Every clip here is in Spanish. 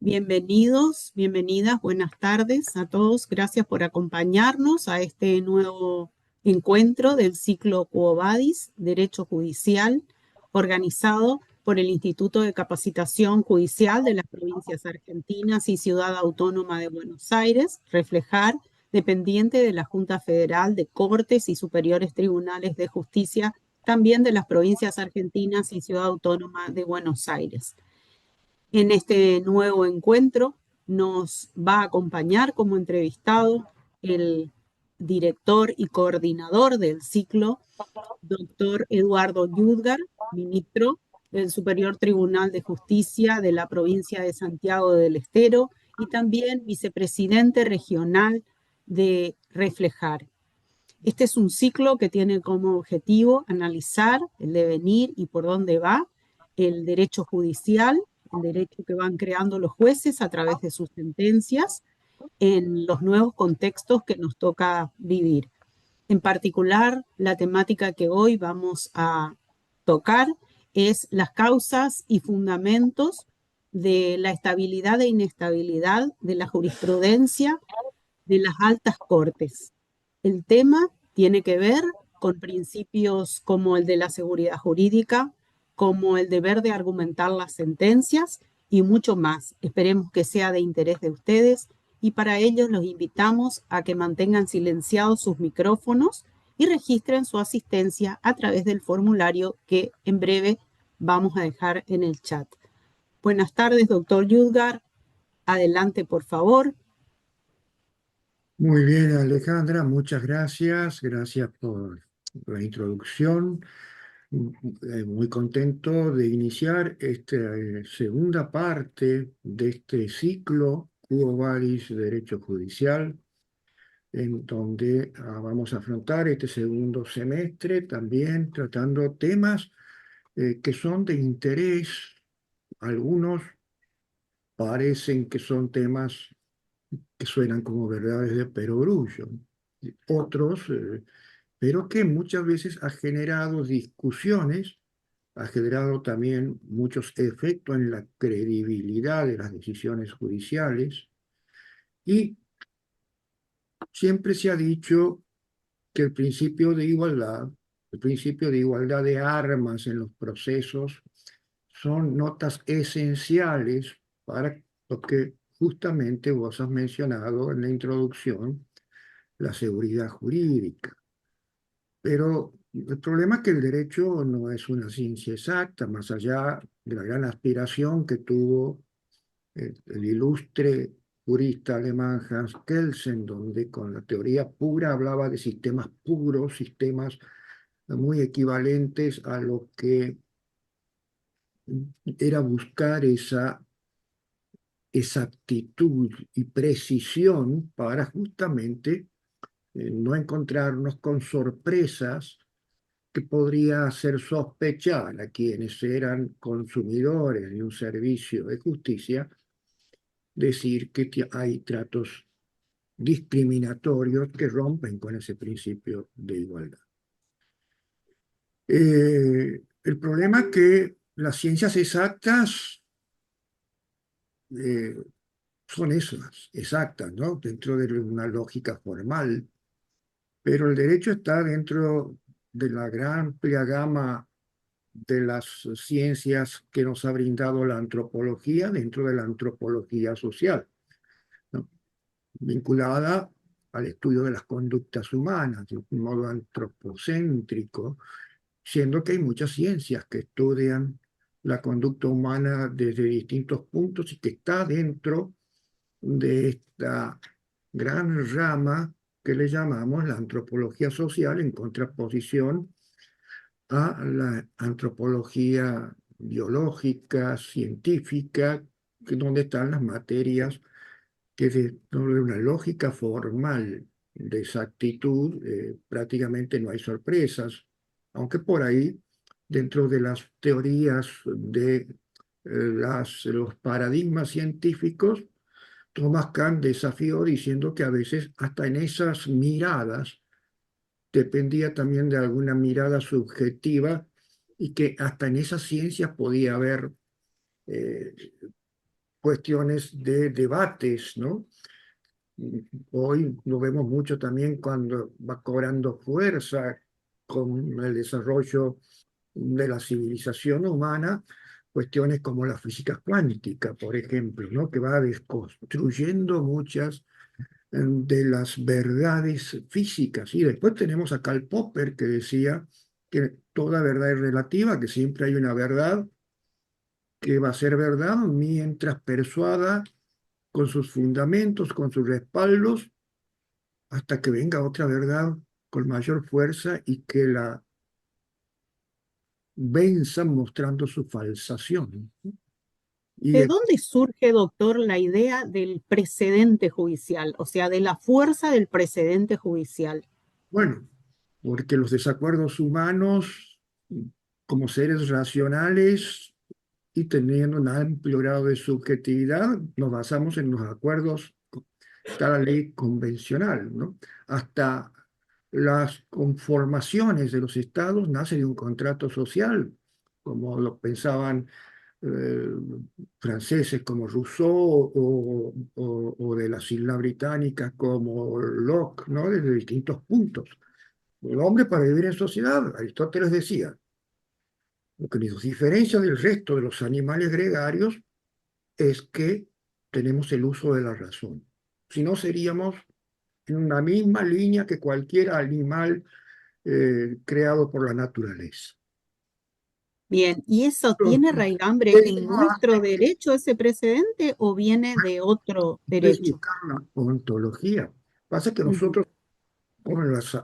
Bienvenidos, bienvenidas, buenas tardes a todos. Gracias por acompañarnos a este nuevo encuentro del ciclo Quo Vadis, Derecho Judicial, organizado por el Instituto de Capacitación Judicial de las Provincias Argentinas y Ciudad Autónoma de Buenos Aires, Reflejar, dependiente de la Junta Federal de Cortes y Superiores Tribunales de Justicia, también de las Provincias Argentinas y Ciudad Autónoma de Buenos Aires. En este nuevo encuentro nos va a acompañar como entrevistado el director y coordinador del ciclo, doctor Eduardo Yudgar, ministro del Superior Tribunal de Justicia de la provincia de Santiago del Estero y también vicepresidente regional de Reflejar. Este es un ciclo que tiene como objetivo analizar el devenir y por dónde va el derecho judicial, el derecho que van creando los jueces a través de sus sentencias en los nuevos contextos que nos toca vivir. En particular, la temática que hoy vamos a tocar es las causas y fundamentos de la estabilidad e inestabilidad de la jurisprudencia de las altas cortes. El tema tiene que ver con principios como el de la seguridad jurídica, como el deber de argumentar las sentencias y mucho más. Esperemos que sea de interés de ustedes y para ello los invitamos a que mantengan silenciados sus micrófonos y registren su asistencia a través del formulario que en breve vamos a dejar en el chat. Buenas tardes, doctor Yudgar. Adelante, por favor. Muy bien, Alejandra, muchas gracias. Gracias por la introducción. Muy contento de iniciar esta segunda parte de este ciclo Quo Vadis Derecho Judicial, en donde vamos a afrontar este segundo semestre también tratando temas que son de interés. Algunos parecen que son temas que suenan como verdades de perogrullo. Otros, pero que muchas veces ha generado discusiones, ha generado también muchos efectos en la credibilidad de las decisiones judiciales y siempre se ha dicho que el principio de igualdad de armas en los procesos son notas esenciales para lo que justamente vos has mencionado en la introducción, la seguridad jurídica. Pero el problema es que el derecho no es una ciencia exacta, más allá de la gran aspiración que tuvo el ilustre jurista alemán Hans Kelsen, donde con la teoría pura hablaba de sistemas puros, sistemas muy equivalentes a lo que era buscar esa exactitud y precisión para justamente no encontrarnos con sorpresas que podría hacer sospechar a quienes eran consumidores de un servicio de justicia, decir que hay tratos discriminatorios que rompen con ese principio de igualdad. El problema es que las ciencias exactas eh, son esas, exactas, ¿no? Dentro de una lógica formal, pero el derecho está dentro de la gran amplia gama de las ciencias que nos ha brindado la antropología dentro de la antropología social, ¿no? Vinculada al estudio de las conductas humanas de un modo antropocéntrico, siendo que hay muchas ciencias que estudian la conducta humana desde distintos puntos y que está dentro de esta gran rama que le llamamos la antropología social en contraposición a la antropología biológica, científica, donde están las materias que dentro de una lógica formal de exactitud prácticamente no hay sorpresas, aunque por ahí, dentro de las teorías de los paradigmas científicos, Thomas Kahn desafió diciendo que a veces hasta en esas miradas dependía también de alguna mirada subjetiva y que hasta en esas ciencias podía haber eh, cuestiones de debates, ¿no? Hoy lo vemos mucho también cuando va cobrando fuerza con el desarrollo de la civilización humana, cuestiones como la física cuántica, por ejemplo, ¿no? Que va desconstruyendo muchas de las verdades físicas. Y después tenemos a Karl Popper que decía que toda verdad es relativa, que siempre hay una verdad que va a ser verdad mientras persuada con sus fundamentos, con sus respaldos, hasta que venga otra verdad con mayor fuerza y que la venza mostrando su falsación. Y ¿De dónde surge, doctor, la idea del precedente judicial, o sea, de la fuerza del precedente judicial? bueno, porque los desacuerdos humanos, como seres racionales y teniendo un amplio grado de subjetividad, nos basamos en los acuerdos, está la ley convencional, ¿no? Hasta las conformaciones de los estados nacen de un contrato social, como lo pensaban eh, franceses como Rousseau o de las islas británicas como Locke, ¿no? Desde distintos puntos. El hombre para vivir en sociedad, Aristóteles decía, lo que nos diferencia del resto de los animales gregarios es que tenemos el uso de la razón. Si no, seríamos en una misma línea que cualquier animal creado por la naturaleza. Bien, ¿y eso tiene Entonces, raigambre eso en nuestro hace que derecho, ese precedente, o viene de otro es derecho? buscar la ontología. Pasa que Ujú, nosotros, con las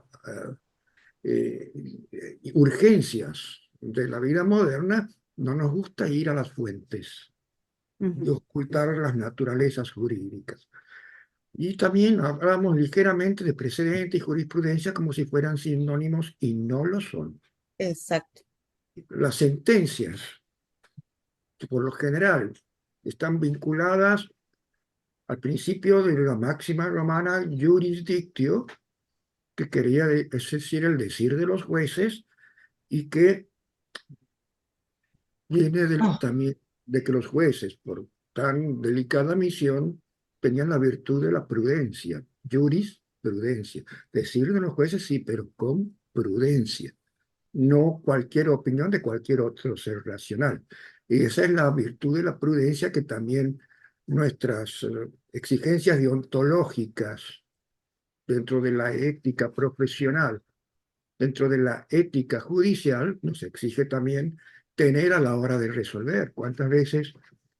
urgencias de la vida moderna, no nos gusta ir a las fuentes y ujú. ocultar las naturalezas jurídicas. Y también hablamos ligeramente de precedente y jurisprudencia como si fueran sinónimos y no lo son. Exacto. Las sentencias, que por lo general, están vinculadas al principio de la máxima romana jurisdictio, que quería es decir, el decir de los jueces, y que viene también de que los jueces, por tan delicada misión, tenían la virtud de la prudencia, juris, prudencia. Decir de los jueces sí, pero con prudencia, no cualquier opinión de cualquier otro ser racional. Y esa es la virtud de la prudencia que también nuestras exigencias deontológicas dentro de la ética profesional, dentro de la ética judicial, nos exige también tener a la hora de resolver. ¿Cuántas veces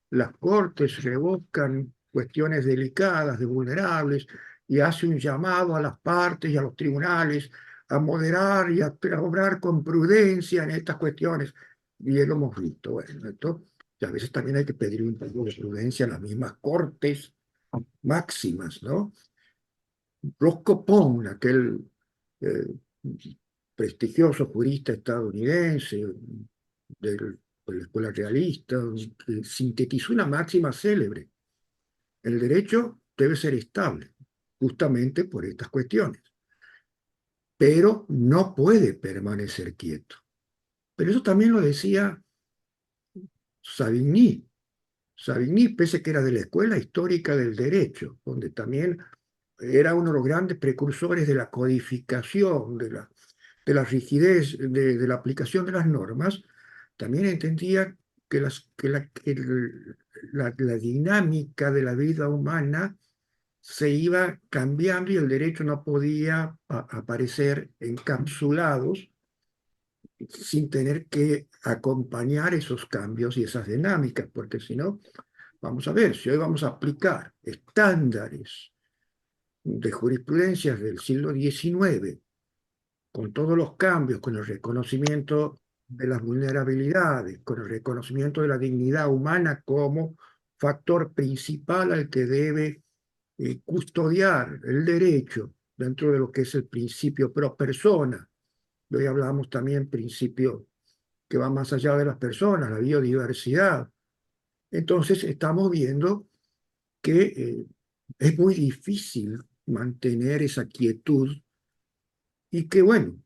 las cortes revocan cuestiones delicadas de vulnerables y hace un llamado a las partes y a los tribunales a moderar y a obrar con prudencia en estas cuestiones? Y lo hemos visto. Bueno, esto, y a veces también hay que pedir un poco de prudencia a las mismas cortes máximas, ¿no? Roscoe Pound, aquel eh, prestigioso jurista estadounidense de la escuela realista, que sintetizó una máxima célebre: el derecho debe ser estable, justamente por estas cuestiones, pero no puede permanecer quieto. Pero eso también lo decía Savigny. Savigny, pese que era de la escuela histórica del derecho, donde también era uno de los grandes precursores de la codificación, de la rigidez de la aplicación de las normas, también entendía que la dinámica de la vida humana se iba cambiando y el derecho no podía aparecer encapsulados sin tener que acompañar esos cambios y esas dinámicas, porque si no, vamos a ver, si hoy vamos a aplicar estándares de jurisprudencias del siglo XIX, con todos los cambios, con el reconocimiento de las vulnerabilidades, con el reconocimiento de la dignidad humana como factor principal al que debe custodiar el derecho dentro de lo que es el principio pro persona. Hoy hablamos también principio que va más allá de las personas, la biodiversidad. Entonces estamos viendo que es muy difícil mantener esa quietud y que, bueno,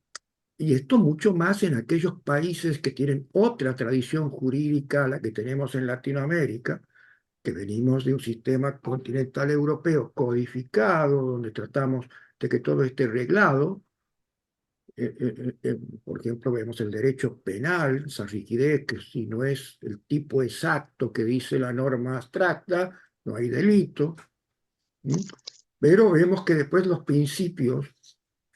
y esto mucho más en aquellos países que tienen otra tradición jurídica a la que tenemos en Latinoamérica, que venimos de un sistema continental europeo codificado, donde tratamos de que todo esté reglado. Por ejemplo, vemos el derecho penal, esa rigidez, que si no es el tipo exacto que dice la norma abstracta, no hay delito. ¿Mm? Pero vemos que después los principios,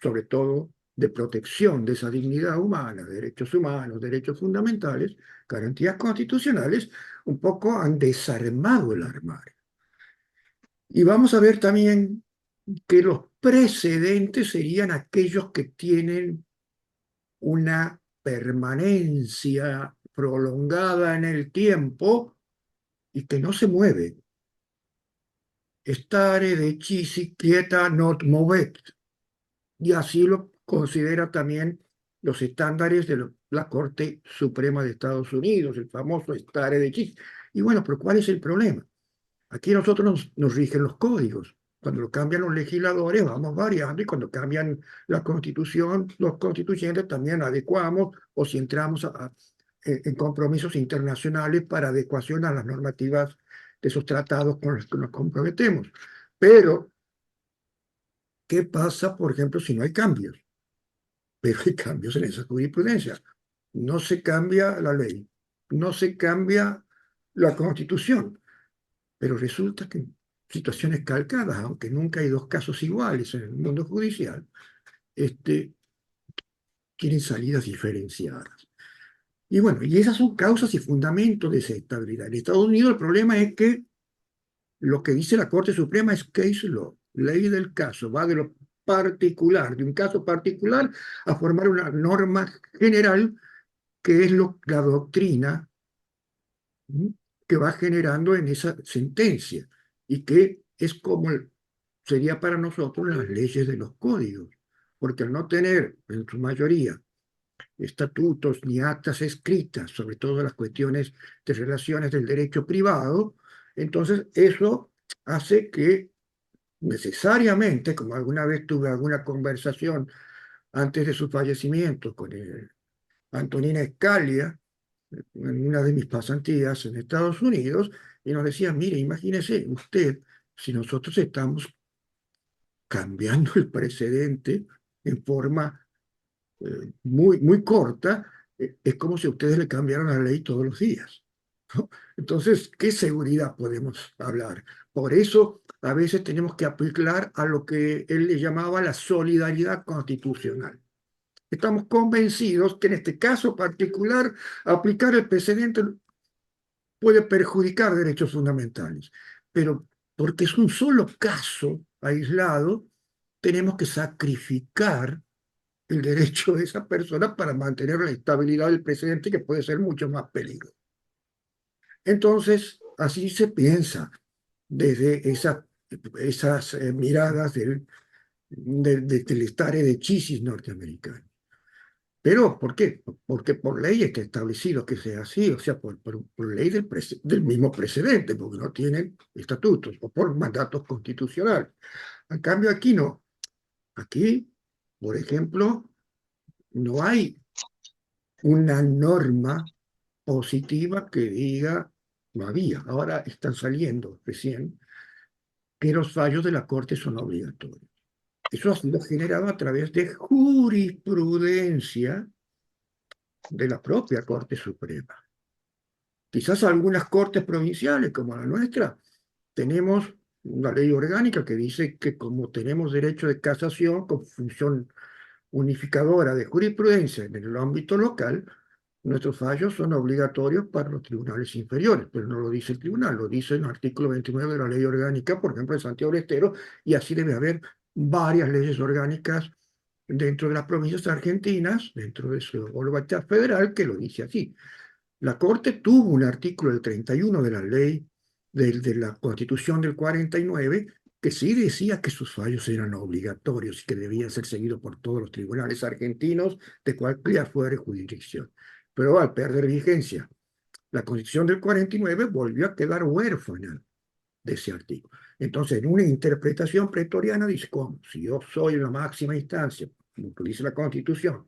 sobre todo de protección de esa dignidad humana, derechos humanos, derechos fundamentales, garantías constitucionales, un poco han desarmado el armario. Y vamos a ver también que los precedentes serían aquellos que tienen una permanencia prolongada en el tiempo y que no se mueve. Stare decisis quieta not movet. Y así lo considera también los estándares de la Corte Suprema de Estados Unidos, el famoso stare decisis. Y bueno, pero ¿cuál es el problema? Aquí nosotros nos rigen los códigos. Cuando lo cambian los legisladores, vamos variando, y cuando cambian la Constitución, los constituyentes también adecuamos, o si entramos en compromisos internacionales para adecuación a las normativas de esos tratados con los que nos comprometemos. Pero, ¿qué pasa, por ejemplo, si no hay cambios? Pero hay cambios en esa jurisprudencia. No se cambia la ley, no se cambia la Constitución, pero resulta que situaciones calcadas, aunque nunca hay dos casos iguales en el mundo judicial, este, tienen salidas diferenciadas. Y bueno, y esas son causas y fundamentos de esa estabilidad. En Estados Unidos el problema es que lo que dice la Corte Suprema es case law, ley del caso, va de lo particular, de un caso particular, a formar una norma general que es la doctrina, ¿sí?, que va generando en esa sentencia y que es como sería para nosotros las leyes de los códigos, porque al no tener en su mayoría estatutos ni actas escritas sobre todo las cuestiones de relaciones del derecho privado, entonces eso hace que necesariamente, como alguna vez tuve alguna conversación antes de su fallecimiento con Antonina Scalia, en una de mis pasantías en Estados Unidos, y nos decía, mire, imagínese usted, si nosotros estamos cambiando el precedente en forma muy corta, es como si ustedes le cambiaran la ley todos los días, ¿no? Entonces, ¿qué seguridad podemos hablar? Por eso, a veces tenemos que aplicar a lo que él le llamaba la solidaridad constitucional. Estamos convencidos que en este caso particular, aplicar el precedente puede perjudicar derechos fundamentales, pero porque es un solo caso aislado, tenemos que sacrificar el derecho de esa persona para mantener la estabilidad del precedente, que puede ser mucho más peligroso. Entonces, así se piensa desde esas miradas del stare decisis norteamericano. Pero, ¿por qué? Porque por ley está establecido que sea así, o sea, por ley del mismo precedente, porque no tienen estatutos, o por mandatos constitucionales. En cambio, aquí no. Aquí, por ejemplo, no hay una norma positiva que diga, no había, ahora están saliendo recién, que los fallos de la Corte son obligatorios. Eso ha sido generado a través de jurisprudencia de la propia Corte Suprema. Quizás algunas cortes provinciales, como la nuestra, tenemos una ley orgánica que dice que como tenemos derecho de casación con función unificadora de jurisprudencia en el ámbito local, nuestros fallos son obligatorios para los tribunales inferiores, pero no lo dice el tribunal, lo dice el artículo 29 de la ley orgánica, por ejemplo, de Santiago del Estero, y así debe haber varias leyes orgánicas dentro de las provincias argentinas, dentro de su voluntad federal, que lo dice así. La Corte tuvo un artículo del 31 de la ley de la Constitución del 49 que sí decía que sus fallos eran obligatorios y que debían ser seguidos por todos los tribunales argentinos de cualquier fuera jurisdicción. Pero al perder vigencia la Constitución del 49 volvió a quedar huérfana de ese artículo. Entonces, en una interpretación pretoriana dice, ¿cómo? Si yo soy la máxima instancia, como dice la Constitución,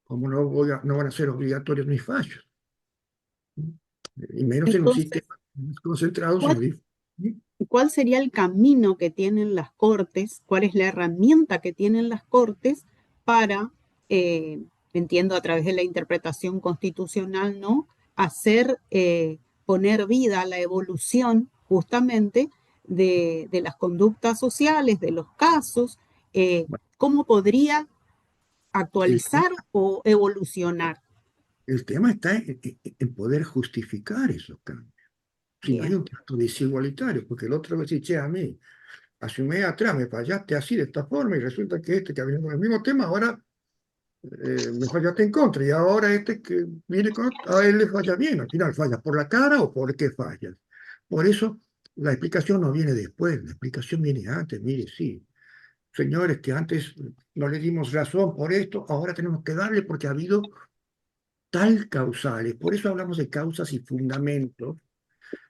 ¿cómo no van a ser obligatorios mis fallos? Y menos en un Entonces, sistema. Más concentrados en ¿Cuál, lo difícil. cuál sería el camino que tienen las Cortes? ¿Cuál es la herramienta que tienen las Cortes para, eh, entiendo a través de la interpretación constitucional, ¿no? Hacer, poner vida a la evolución justamente de las conductas sociales, de los casos, Bueno, cómo podría el, actualizar o evolucionar. el tema está en poder justificar esos cambios. Si no hay Bien, un trato desigualitario, porque el otro va a decir, che, a mí, hace un mes atrás me fallaste así, de esta forma, y resulta que este que viene con el mismo tema, ahora me fallaste en contra, y ahora este que viene con, a él le falla bien, al final falla por la cara o por qué fallas. Por eso la explicación no viene después, la explicación viene antes, mire, sí, señores, que antes no le dimos razón por esto, ahora tenemos que darle porque ha habido tal causales, por eso hablamos de causas y fundamentos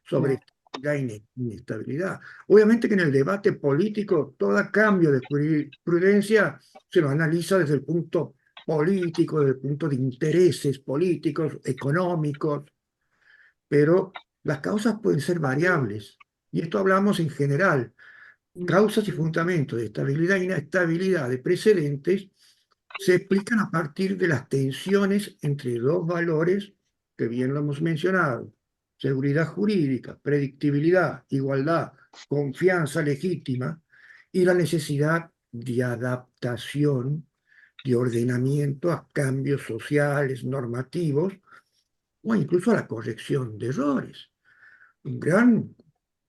sobre claro. estabilidad e inestabilidad. Obviamente que en el debate político todo cambio de jurisprudencia se lo analiza desde el punto político, desde el punto de intereses políticos, económicos, pero las causas pueden ser variables. Y esto hablamos en general. Causas y fundamentos de estabilidad e inestabilidad de precedentes se explican a partir de las tensiones entre dos valores que bien lo hemos mencionado: seguridad jurídica, predictibilidad, igualdad, confianza legítima y la necesidad de adaptación, de ordenamiento a cambios sociales, normativos o incluso a la corrección de errores. Un gran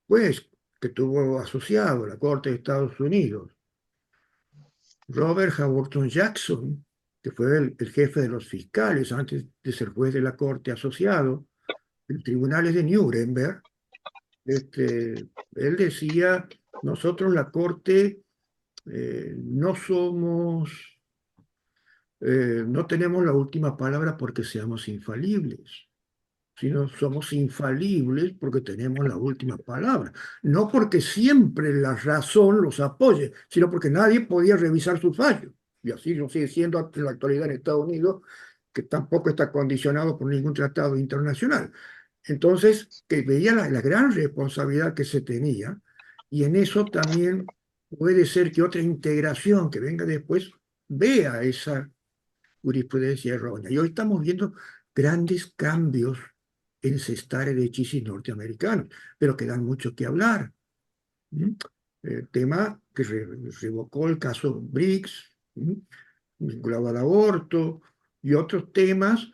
juez que tuvo asociado la Corte de Estados Unidos, Robert Hamilton Jackson, que fue el jefe de los fiscales antes de ser juez de la Corte asociado, en tribunales de Nuremberg, él decía, nosotros la Corte no somos, no tenemos la última palabra porque seamos infalibles, sino somos infalibles porque tenemos la última palabra. No porque siempre la razón los apoye, sino porque nadie podía revisar sus fallos. Y así lo sigue siendo hasta la actualidad en Estados Unidos, que tampoco está condicionado por ningún tratado internacional. Entonces, que veía la gran responsabilidad que se tenía, y en eso también puede ser que otra integración que venga después vea esa jurisprudencia errónea. Y hoy estamos viendo grandes cambios en ese stare decisis norteamericanos, pero que dan mucho que hablar. ¿Mm? Tema que revocó el caso Briggs, vinculado al aborto, y otros temas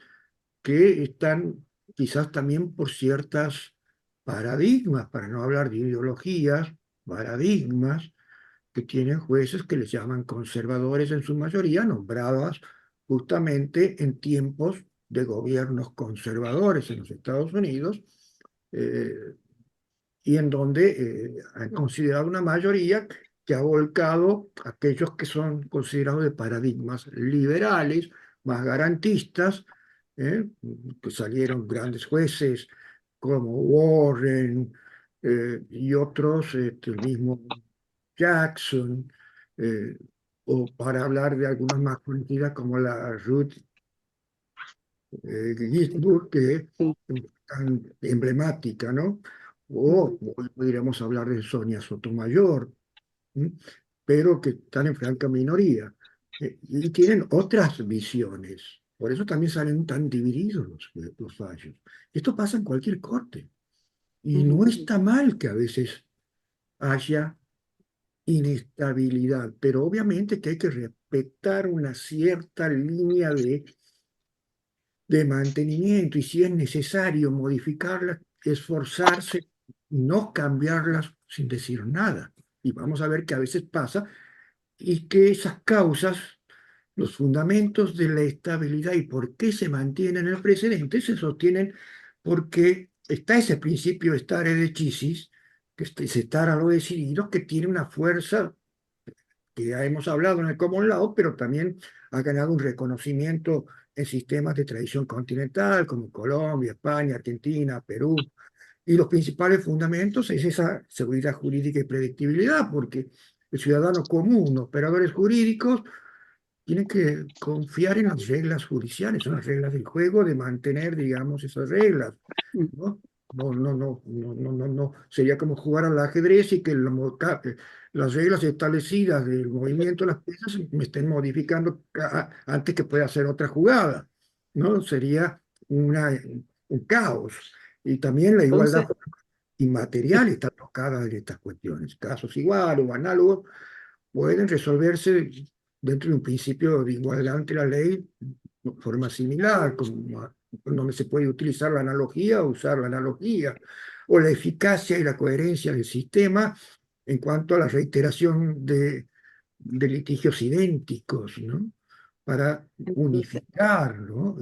que están quizás también por ciertas paradigmas, para no hablar de ideologías, paradigmas que tienen jueces que les llaman conservadores en su mayoría, nombrados justamente en tiempos de gobiernos conservadores en los Estados Unidos, eh, y en donde han considerado una mayoría que ha volcado a aquellos que son considerados de paradigmas liberales, más garantistas, que salieron grandes jueces como Warren y otros, el mismo Jackson, eh, o para hablar de algunas más conocidas como la Ruth Ginsburg, que Sí. es tan emblemática, ¿no? O Ujú, hoy podríamos hablar de Sonia Sotomayor, ¿m? Pero que están en franca minoría y tienen otras visiones. Por eso también salen tan divididos los fallos. Esto pasa en cualquier corte. Y ujú, no está mal que a veces haya inestabilidad, pero obviamente que hay que respetar una cierta línea de mantenimiento y si es necesario modificarlas, esforzarse y no cambiarlas sin decir nada. Y vamos a ver que a veces pasa y que esas causas, los fundamentos de la estabilidad y por qué se mantienen en el precedente, se sostienen porque está ese principio stare decisis, que es estar a lo decidido, que tiene una fuerza que ya hemos hablado en el Common Law, pero también ha ganado un reconocimiento en sistemas de tradición continental como Colombia, España, Argentina, Perú. Y los principales fundamentos es esa seguridad jurídica y predictibilidad, porque el ciudadano común, los operadores jurídicos, tienen que confiar en las reglas judiciales, son las reglas del juego, de mantener, digamos, esas reglas, ujú. ¿no? no. Sería como jugar al ajedrez y que las reglas establecidas del movimiento de las piezas me estén modificando antes que pueda hacer otra jugada, ¿no? Sería una, un caos. Y también la igualdad Entonces, inmaterial está tocada en estas cuestiones. Casos iguales o análogos pueden resolverse dentro de un principio de igualdad ante la ley de forma similar, como donde se puede utilizar la analogía o usar la analogía, o la eficacia y la coherencia del sistema en cuanto a la reiteración de litigios idénticos, ¿no? Para entonces, unificar, ¿no?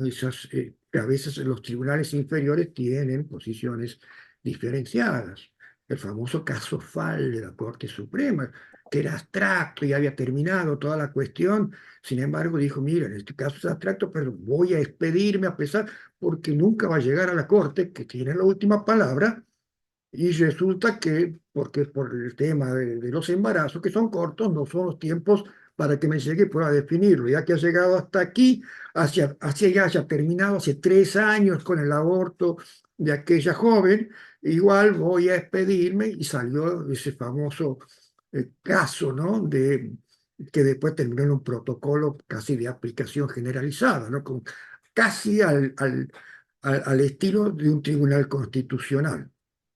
Que a veces los tribunales inferiores tienen posiciones diferenciadas. El famoso caso Fall de la Corte Suprema, que era abstracto y había terminado toda la cuestión. Sin embargo, dijo, mira, en este caso es abstracto, pero voy a expedirme a pesar, porque nunca va a llegar a la Corte, que tiene la última palabra, y resulta que, porque por el tema de los embarazos, que son cortos, no son los tiempos para que me llegue y pueda definirlo. Ya que ha llegado hasta aquí, hacia ya haya terminado hace 3 años con el aborto de aquella joven, igual voy a expedirme y salió ese famoso caso, ¿no? Que después terminó en un protocolo casi de aplicación generalizada, ¿no? Casi al estilo de un tribunal constitucional,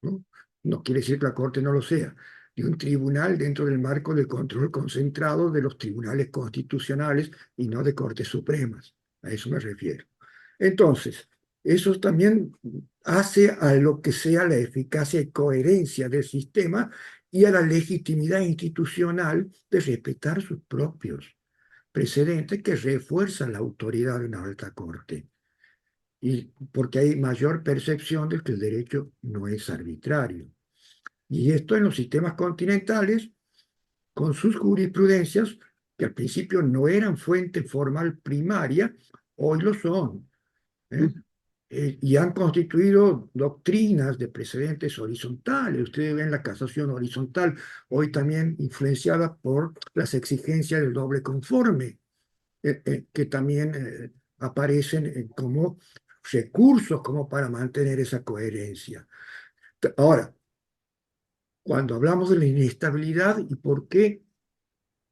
¿no? No quiere decir que la Corte no lo sea, de un tribunal dentro del marco del control concentrado de los tribunales constitucionales y no de Cortes Supremas. A eso me refiero. Entonces, eso también hace a lo que sea la eficacia y coherencia del sistema y a la legitimidad institucional de respetar sus propios precedentes que refuerzan la autoridad de una alta corte. Y porque hay mayor percepción de que el derecho no es arbitrario. Y esto en los sistemas continentales, con sus jurisprudencias, que al principio no eran fuente formal primaria, hoy lo son. ¿Eh? Y han constituido doctrinas de precedentes horizontales. Ustedes ven la casación horizontal, hoy también influenciada por las exigencias del doble conforme, que también aparecen como recursos como para mantener esa coherencia. Ahora, cuando hablamos de la inestabilidad y por qué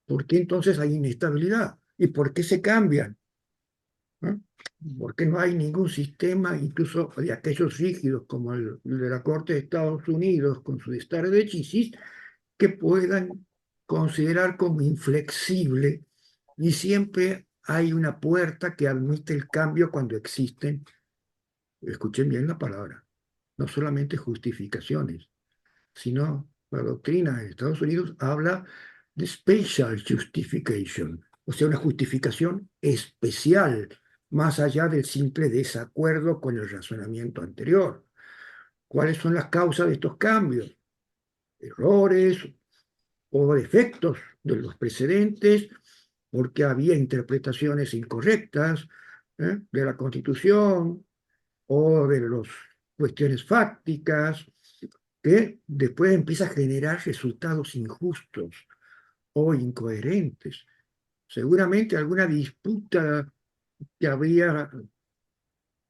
entonces hay inestabilidad y por qué se cambian, ¿no? Porque no hay ningún sistema, incluso de aquellos rígidos como el de la Corte de Estados Unidos con su stare decisis, que puedan considerar como inflexible y siempre hay una puerta que admite el cambio cuando existen, escuchen bien la palabra, no solamente justificaciones, sino la doctrina de Estados Unidos habla de special justification, o sea, una justificación especial, más allá del simple desacuerdo con el razonamiento anterior. ¿Cuáles son las causas de estos cambios? Errores o defectos de los precedentes, porque había interpretaciones incorrectas de la Constitución o de las cuestiones fácticas, que después empieza a generar resultados injustos o incoherentes. Seguramente alguna disputa que había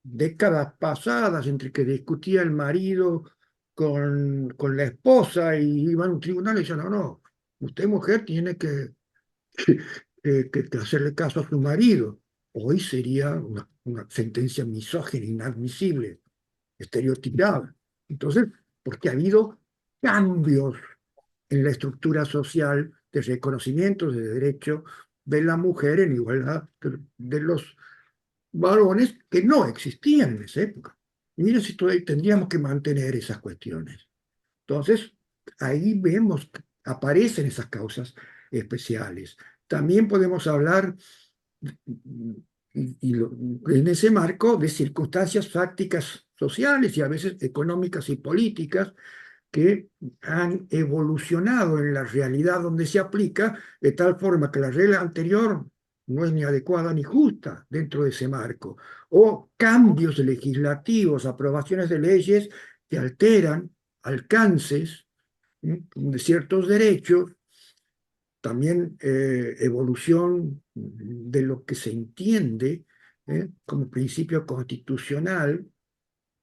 décadas pasadas entre que discutía el marido con la esposa y iban a un tribunal y decían, no, no, usted mujer tiene que hacerle caso a su marido. Hoy sería una sentencia misógina, inadmisible, estereotipada. Entonces, porque ha habido cambios en la estructura social de reconocimiento de derecho de la mujer en igualdad de los varones que no existían en esa época. Y mira si todavía tendríamos que mantener esas cuestiones. Entonces, ahí vemos que aparecen esas causas especiales. También podemos hablar en ese marco de circunstancias fácticas sociales y a veces económicas y políticas que han evolucionado en la realidad donde se aplica, de tal forma que la regla anterior no es ni adecuada ni justa dentro de ese marco, o cambios legislativos, aprobaciones de leyes que alteran alcances de ciertos derechos, también evolución de lo que se entiende como principio constitucional,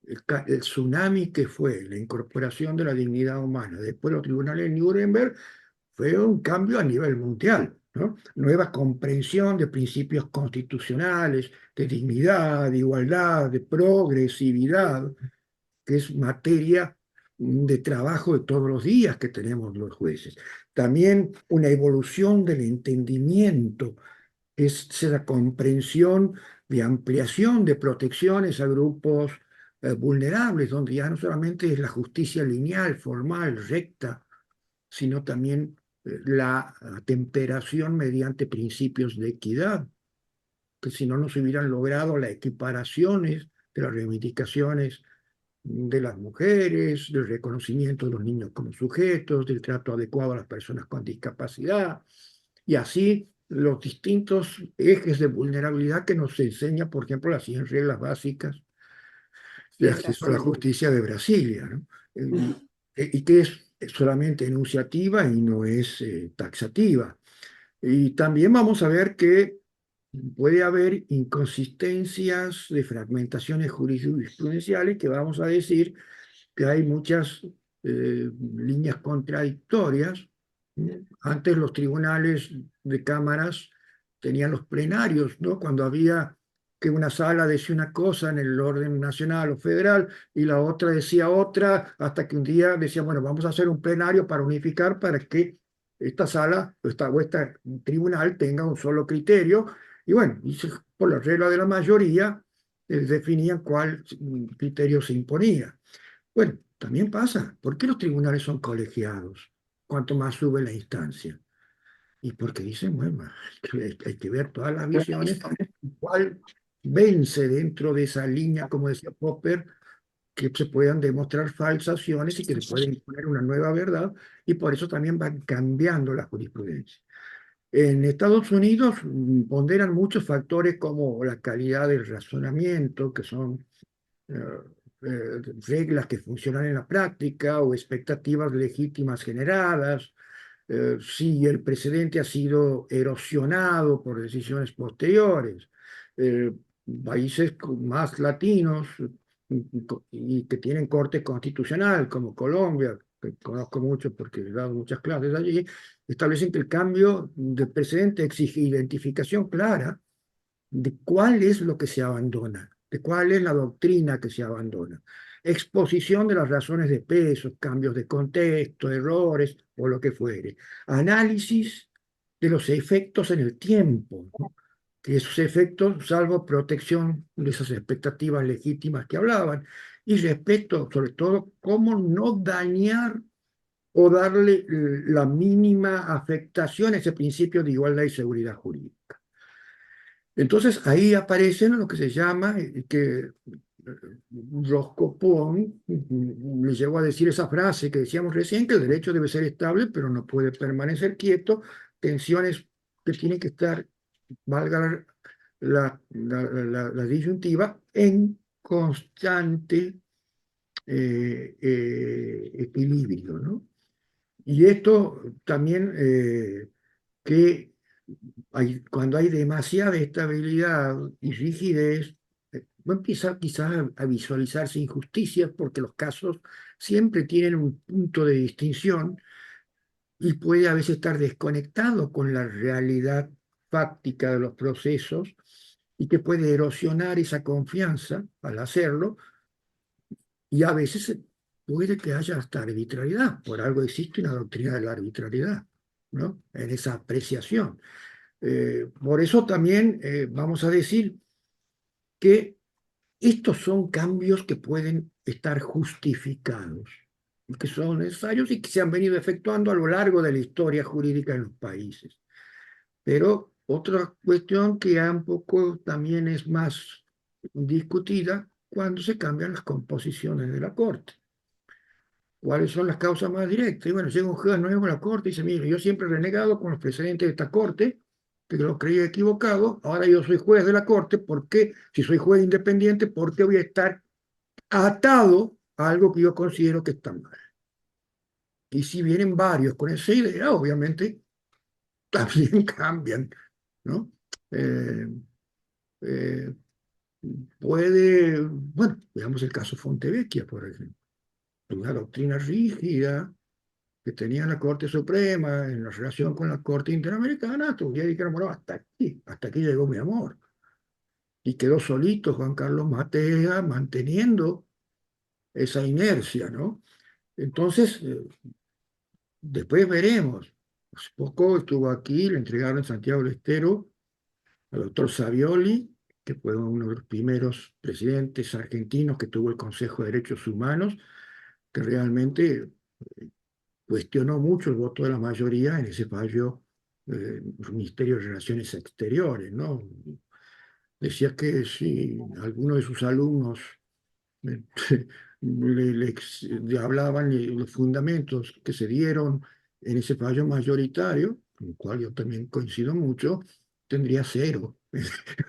el tsunami que fue la incorporación de la dignidad humana después de los tribunales de Nuremberg fue un cambio a nivel mundial, ¿no? Nueva comprensión de principios constitucionales, de dignidad, de igualdad, de progresividad, que es materia de trabajo de todos los días que tenemos los jueces. También una evolución del entendimiento, es la comprensión de ampliación de protecciones a grupos vulnerables, donde ya no solamente es la justicia lineal, formal, recta, sino también la temperación mediante principios de equidad, que si no, no se hubieran logrado las equiparaciones de las reivindicaciones de las mujeres, del reconocimiento de los niños como sujetos, del trato adecuado a las personas con discapacidad, y así los distintos ejes de vulnerabilidad que nos enseña, por ejemplo, las 100 reglas básicas de de acceso a la Brasil. justicia de Brasilia, ¿no? Y que es solamente enunciativa y no es taxativa. Y también vamos a ver que puede haber inconsistencias de fragmentaciones jurisprudenciales que vamos a decir que hay muchas líneas contradictorias. Antes los tribunales de cámaras tenían los plenarios, ¿no? Cuando había que una sala decía una cosa en el orden nacional o federal y la otra decía otra, hasta que un día decía, bueno, vamos a hacer un plenario para unificar para que esta sala o esta tribunal tenga un solo criterio. Y bueno, por la regla de la mayoría, definían cuál criterio se imponía. Bueno, también pasa. ¿Por qué los tribunales son colegiados? Cuanto más sube la instancia. Y porque dicen, bueno, hay que ver todas las visiones, cuál vence dentro de esa línea, como decía Popper, que se puedan demostrar falsaciones y que se pueden imponer una nueva verdad, y por eso también van cambiando la jurisprudencia. En Estados Unidos ponderan muchos factores como la calidad del razonamiento, que son eh, reglas que funcionan en la práctica o expectativas legítimas generadas, si el precedente ha sido erosionado por decisiones posteriores. Eh, Países más latinos y que tienen corte constitucional, como Colombia, que conozco mucho porque he dado muchas clases allí, establecen que el cambio de precedente exige identificación clara de cuál es lo que se abandona, de cuál es la doctrina que se abandona. Exposición de las razones de peso, cambios de contexto, errores o lo que fuere. Análisis de los efectos en el tiempo, ¿no? Que esos efectos, salvo protección de esas expectativas legítimas que hablaban, y respecto, sobre todo, cómo no dañar o darle la mínima afectación a ese principio de igualdad y seguridad jurídica. Entonces ahí aparecen lo que se llama, Roscoe Pound le llegó a decir esa frase que decíamos recién, que el derecho debe ser estable, pero no puede permanecer quieto, tensiones que tienen que estar, valga la disyuntiva, en constante equilibrio, ¿no? Y esto también que cuando hay demasiada estabilidad y rigidez, va a empezar quizás a visualizarse injusticias porque los casos siempre tienen un punto de distinción y puede a veces estar desconectado con la realidad fáctica de los procesos y que puede erosionar esa confianza al hacerlo y a veces puede que haya hasta arbitrariedad. Por algo existe una doctrina de la arbitrariedad, ¿no? En esa apreciación. Por eso también vamos a decir que estos son cambios que pueden estar justificados, que son necesarios y que se han venido efectuando a lo largo de la historia jurídica en los países. Pero otra cuestión que ya un poco también es más discutida cuando se cambian las composiciones de la Corte. ¿Cuáles son las causas más directas? Y bueno, llega un juez nuevo a la Corte y dice, mire, yo siempre he renegado con los precedentes de esta Corte, que lo creía equivocado, ahora yo soy juez de la Corte, ¿por qué? Si soy juez independiente, ¿por qué voy a estar atado a algo que yo considero que está mal? Y si vienen varios con esa idea, obviamente también cambian, ¿no? Eh, eh, puede, bueno, veamos el caso Fontevecchia, por ejemplo, una doctrina rígida que tenía la Corte Suprema en la relación con la Corte Interamericana, todavía dijeron, bueno, hasta aquí llegó mi amor. Y quedó solito Juan Carlos Matea manteniendo esa inercia, ¿no? Entonces, después veremos. Hace poco estuvo aquí, le entregaron en Santiago del Estero al doctor Savioli, que fue uno de los primeros presidentes argentinos que tuvo el Consejo de Derechos Humanos, que realmente cuestionó mucho el voto de la mayoría en ese fallo del Ministerio de Relaciones Exteriores, ¿no? Decía que si alguno de sus alumnos eh, le hablaban de los fundamentos que se dieron en ese fallo mayoritario, con el cual yo también coincido mucho, tendría cero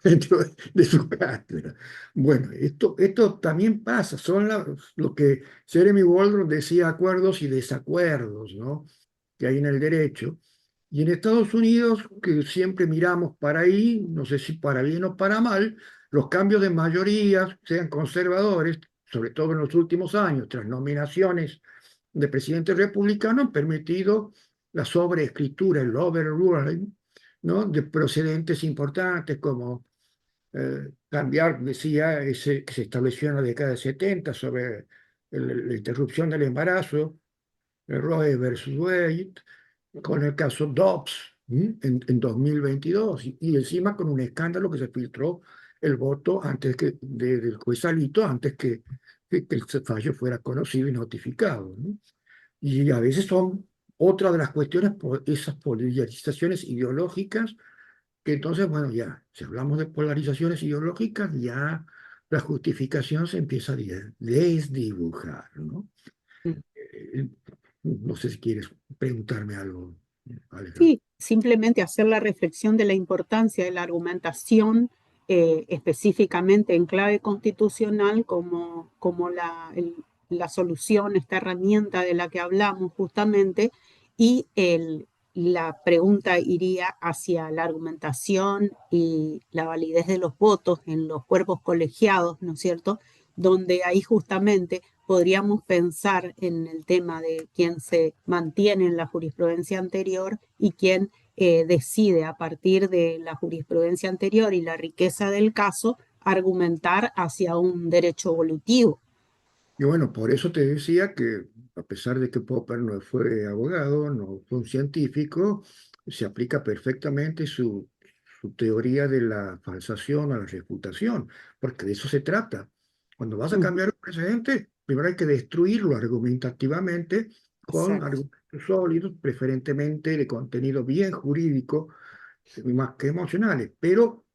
dentro de su cátedra. Bueno, esto también pasa, son lo que Jeremy Waldron decía, acuerdos y desacuerdos, ¿no? Que hay en el derecho. Y en Estados Unidos, que siempre miramos para ahí, no sé si para bien o para mal, los cambios de mayorías, sean conservadores, sobre todo en los últimos años, tras nominaciones de presidentes republicanos, han permitido la sobreescritura, el overruling, ¿no? De procedentes importantes como cambiar, decía, ese que se estableció en la década de 70 sobre la interrupción del embarazo, Roe versus Wade, con el caso Dobbs en 2022 y encima con un escándalo que se filtró el voto antes del juez Alito, antes que el fallo fuera conocido y notificado, ¿no? Y a veces son otra de las cuestiones por esas polarizaciones ideológicas, que entonces, bueno, ya, si hablamos de polarizaciones ideológicas, ya la justificación se empieza a desdibujar, ¿no? Eh, no sé si quieres preguntarme algo, Alejandro. Sí, simplemente hacer la reflexión de la importancia de la argumentación específicamente en clave constitucional como la solución, esta herramienta de la que hablamos justamente, y la pregunta iría hacia la argumentación y la validez de los votos en los cuerpos colegiados, ¿no es cierto? Donde ahí justamente podríamos pensar en el tema de quién se mantiene en la jurisprudencia anterior y quién decide a partir de la jurisprudencia anterior y la riqueza del caso argumentar hacia un derecho evolutivo. Y bueno, por eso te decía que a pesar de que Popper no fue abogado, no fue un científico, se aplica perfectamente su teoría de la falsación a la refutación, porque de eso se trata. Cuando vas a Ujú, cambiar un precedente, primero hay que destruirlo argumentativamente con exacto. argumentos sólidos, preferentemente de contenido bien jurídico, más que emocionales, pero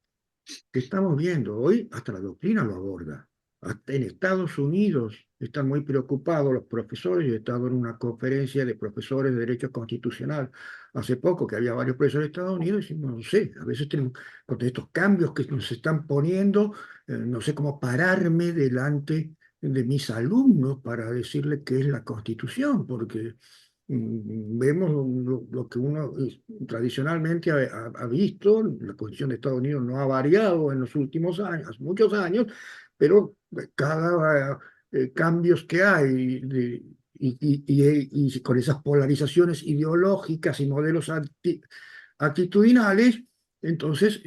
que estamos viendo hoy, hasta la doctrina lo aborda. Hasta en Estados Unidos están muy preocupados los profesores. Yo he estado en una conferencia de profesores de Derecho Constitucional hace poco, que había varios profesores de Estados Unidos, y no sé, a veces tenemos, con estos cambios que nos están poniendo, no sé cómo pararme delante de mis alumnos para decirles qué es la Constitución, porque vemos lo que uno tradicionalmente ha visto. La posición de Estados Unidos no ha variado en los últimos años, muchos años, pero cada cambios que hay y con esas polarizaciones ideológicas y modelos actitudinales, entonces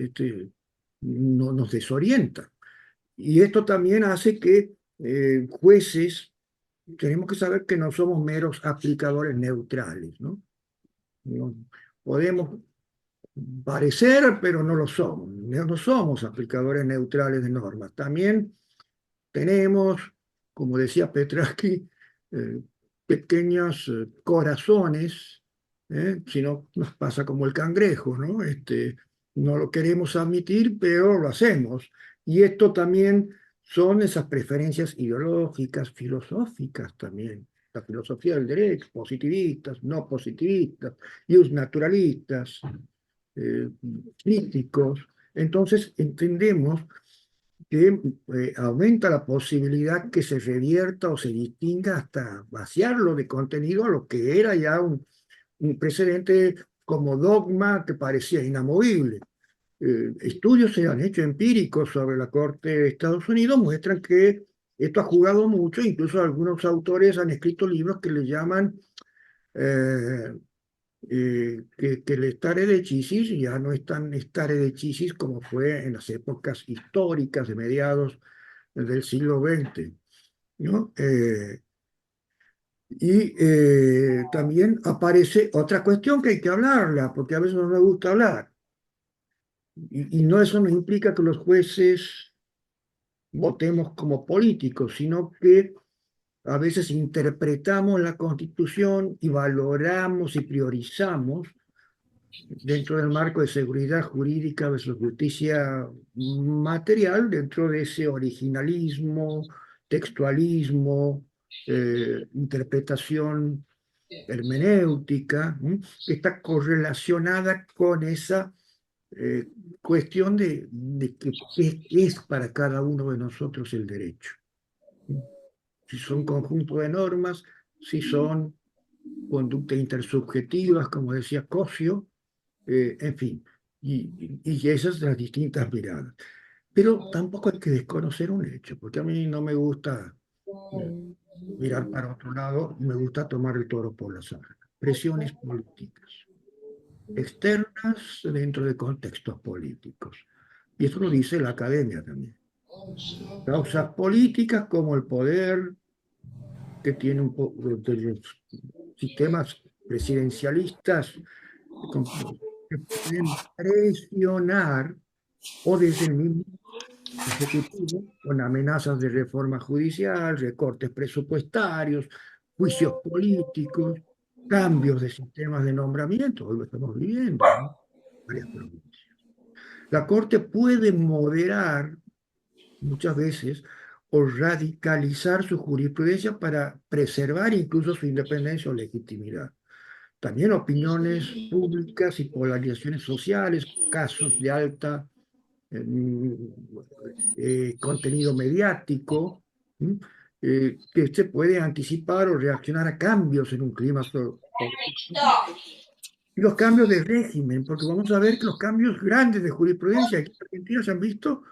no, nos desorienta. Y esto también hace que jueces tenemos que saber que no somos meros aplicadores neutrales, ¿no? No podemos parecer, pero no lo somos. No somos aplicadores neutrales de normas. También tenemos, como decía Petrasky, eh, pequeños corazones, si no nos pasa como el cangrejo, ¿no? No lo queremos admitir, pero lo hacemos. Y esto también son esas preferencias ideológicas, filosóficas también. La filosofía del derecho, positivistas, no positivistas, naturalistas, eh, críticos. Entonces entendemos que aumenta la posibilidad que se revierta o se distinga hasta vaciarlo de contenido a lo que era ya un precedente como dogma que parecía inamovible. estudios se han hecho empíricos sobre la Corte de Estados Unidos, muestran que esto ha jugado mucho, incluso algunos autores han escrito libros que le llaman eh, que el stare decisis ya no es tan stare decisis como fue en las épocas históricas de mediados del siglo XX, ¿no? También aparece otra cuestión que hay que hablarla, porque a veces no me gusta hablar, y no eso no implica que los jueces votemos como políticos, sino que a veces interpretamos la Constitución y valoramos y priorizamos dentro del marco de seguridad jurídica versus justicia material, dentro de ese originalismo, textualismo, interpretación hermenéutica, ¿m? Que está correlacionada con esa eh, cuestión de qué es para cada uno de nosotros el derecho. Si son conjunto de normas, si son conductas intersubjetivas, como decía Cosio, en fin, y esas las distintas miradas. Pero tampoco hay que desconocer un hecho, porque a mí no me gusta eh, mirar para otro lado, me gusta tomar el toro por las alas. Presiones políticas, externas dentro de contextos políticos. Y eso lo dice la academia también. Causas políticas como el poder que tiene un poco de los sistemas presidencialistas que pueden presionar o desde el mismo Ejecutivo con amenazas de reforma judicial, recortes presupuestarios, juicios políticos, cambios de sistemas de nombramiento, hoy lo estamos viviendo, ¿no? Varias provincias. La Corte puede moderar muchas veces o radicalizar su jurisprudencia para preservar incluso su independencia o legitimidad. También opiniones públicas y polarizaciones sociales, casos de alta eh, contenido mediático, ¿m? Que se puede anticipar o reaccionar a cambios en un clima político. Y los cambios de régimen, porque vamos a ver que los cambios grandes de jurisprudencia aquí en Argentina se han visto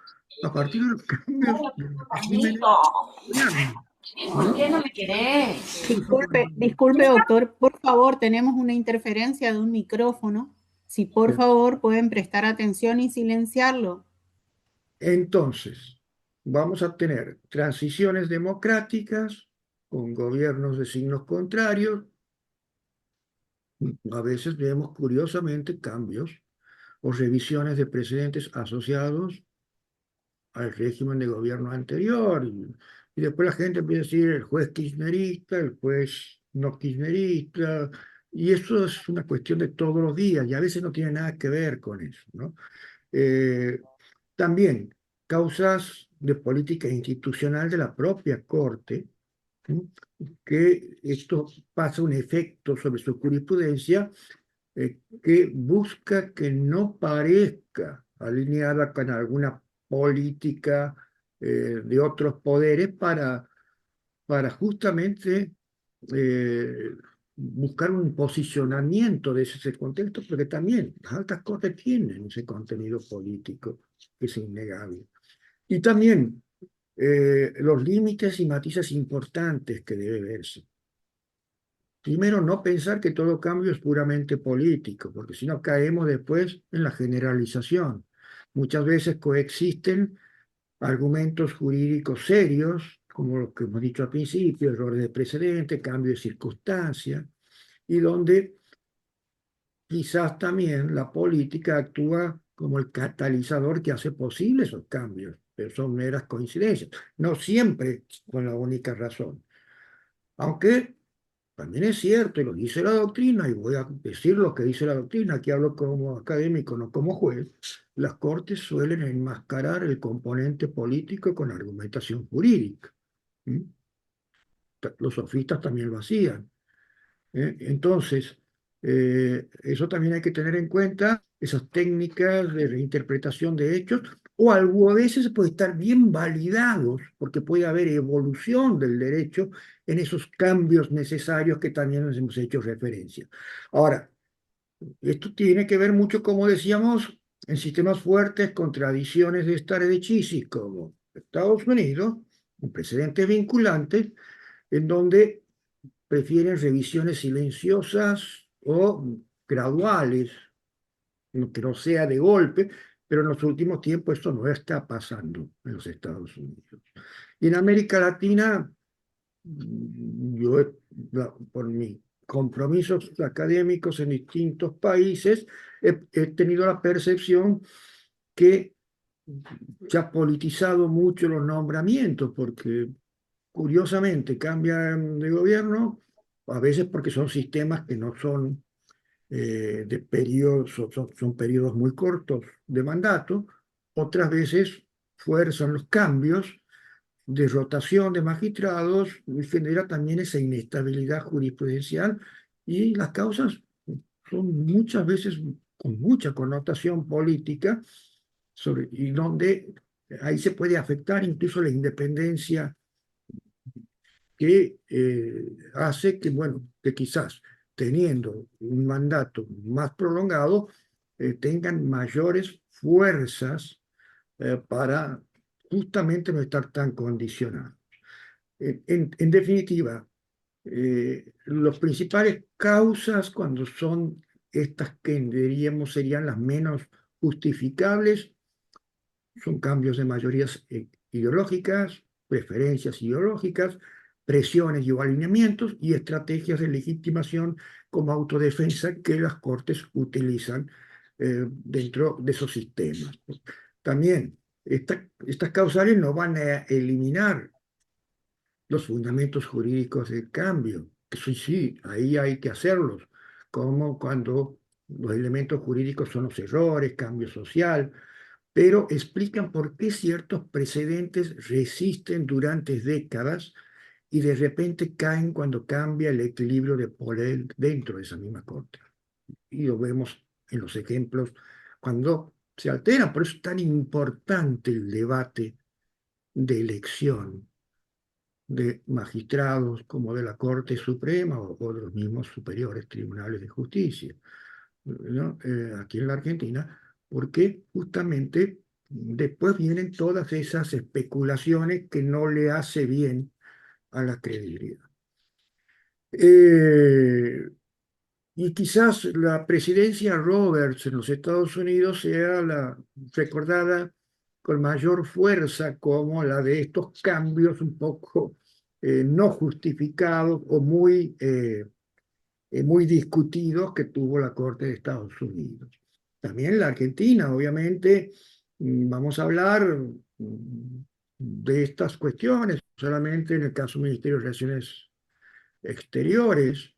a partir de los cambios de los regímenes Amiguito, de gobierno, ¿por ¿no? qué no me querés? Disculpe, doctor, por favor, tenemos una interferencia de un micrófono. Si por favor pueden prestar atención y silenciarlo. Entonces, vamos a tener transiciones democráticas con gobiernos de signos contrarios. A veces vemos curiosamente cambios o revisiones de precedentes asociados al régimen de gobierno anterior. Y después la gente empieza a decir el juez kirchnerista, el juez no kirchnerista, y eso es una cuestión de todos los días y a veces no tiene nada que ver con eso, ¿no? Eh, También causas de política institucional de la propia Corte, ¿sí? Que esto pasa un efecto sobre su jurisprudencia que busca que no parezca alineada con alguna política de otros poderes para justamente eh, buscar un posicionamiento de ese contexto, porque también las altas cortes tienen ese contenido político que es innegable. Y también los límites y matices importantes que debe verse. Primero, no pensar que todo cambio es puramente político, porque si no caemos después en la generalización. Muchas veces coexisten argumentos jurídicos serios, como los que hemos dicho al principio, errores de precedente, cambio de circunstancia, y donde quizás también la política actúa como el catalizador que hace posible esos cambios, pero son meras coincidencias, no siempre con la única razón. Aunque también es cierto, y lo dice la doctrina, y voy a decir lo que dice la doctrina, aquí hablo como académico, no como juez, las cortes suelen enmascarar el componente político con argumentación jurídica. ¿Mm? Los sofistas también lo hacían. Entonces, eso también hay que tener en cuenta, esas técnicas de reinterpretación de hechos, o algo a veces puede estar bien validados, porque puede haber evolución del derecho en esos cambios necesarios que también nos hemos hecho referencia. Ahora, esto tiene que ver mucho, como decíamos, en sistemas fuertes con tradiciones de stare decisis como Estados Unidos, con precedentes vinculantes, en donde prefieren revisiones silenciosas o graduales, que no sea de golpe, pero en los últimos tiempos esto no está pasando en los Estados Unidos. Y en América Latina, yo, por mis compromisos académicos en distintos países, he tenido la percepción que se ha politizado mucho los nombramientos, porque curiosamente cambian de gobierno, a veces porque son sistemas que no son de periodos, son periodos muy cortos de mandato, otras veces fuerzan los cambios de rotación de magistrados y genera también esa inestabilidad jurisprudencial y las causas son muchas veces con mucha connotación política y donde ahí se puede afectar incluso la independencia que hace que, bueno, que quizás teniendo un mandato más prolongado, tengan mayores fuerzas para justamente no estar tan condicionados. En definitiva, las principales causas cuando son estas que diríamos serían las menos justificables son cambios de mayorías ideológicas, preferencias ideológicas, presiones y o alineamientos y estrategias de legitimación como autodefensa que las cortes utilizan dentro de esos sistemas. También estas causales no van a eliminar los fundamentos jurídicos del cambio, que sí, ahí hay que hacerlos, como cuando los elementos jurídicos son los errores, cambio social, pero explican por qué ciertos precedentes resisten durante décadas y de repente caen cuando cambia el equilibrio de poder dentro de esa misma corte. Y lo vemos en los ejemplos cuando se altera, por eso es tan importante el debate de elección de magistrados como de la Corte Suprema o de los mismos superiores tribunales de justicia, ¿no? Aquí en la Argentina, porque justamente después vienen todas esas especulaciones que no le hace bien a la credibilidad. Y quizás la presidencia Roberts en los Estados Unidos sea recordada con mayor fuerza como la de estos cambios un poco no justificados o muy discutidos que tuvo la Corte de Estados Unidos. También la Argentina, obviamente, vamos a hablar de estas cuestiones, solamente en el caso del Ministerio de Relaciones Exteriores,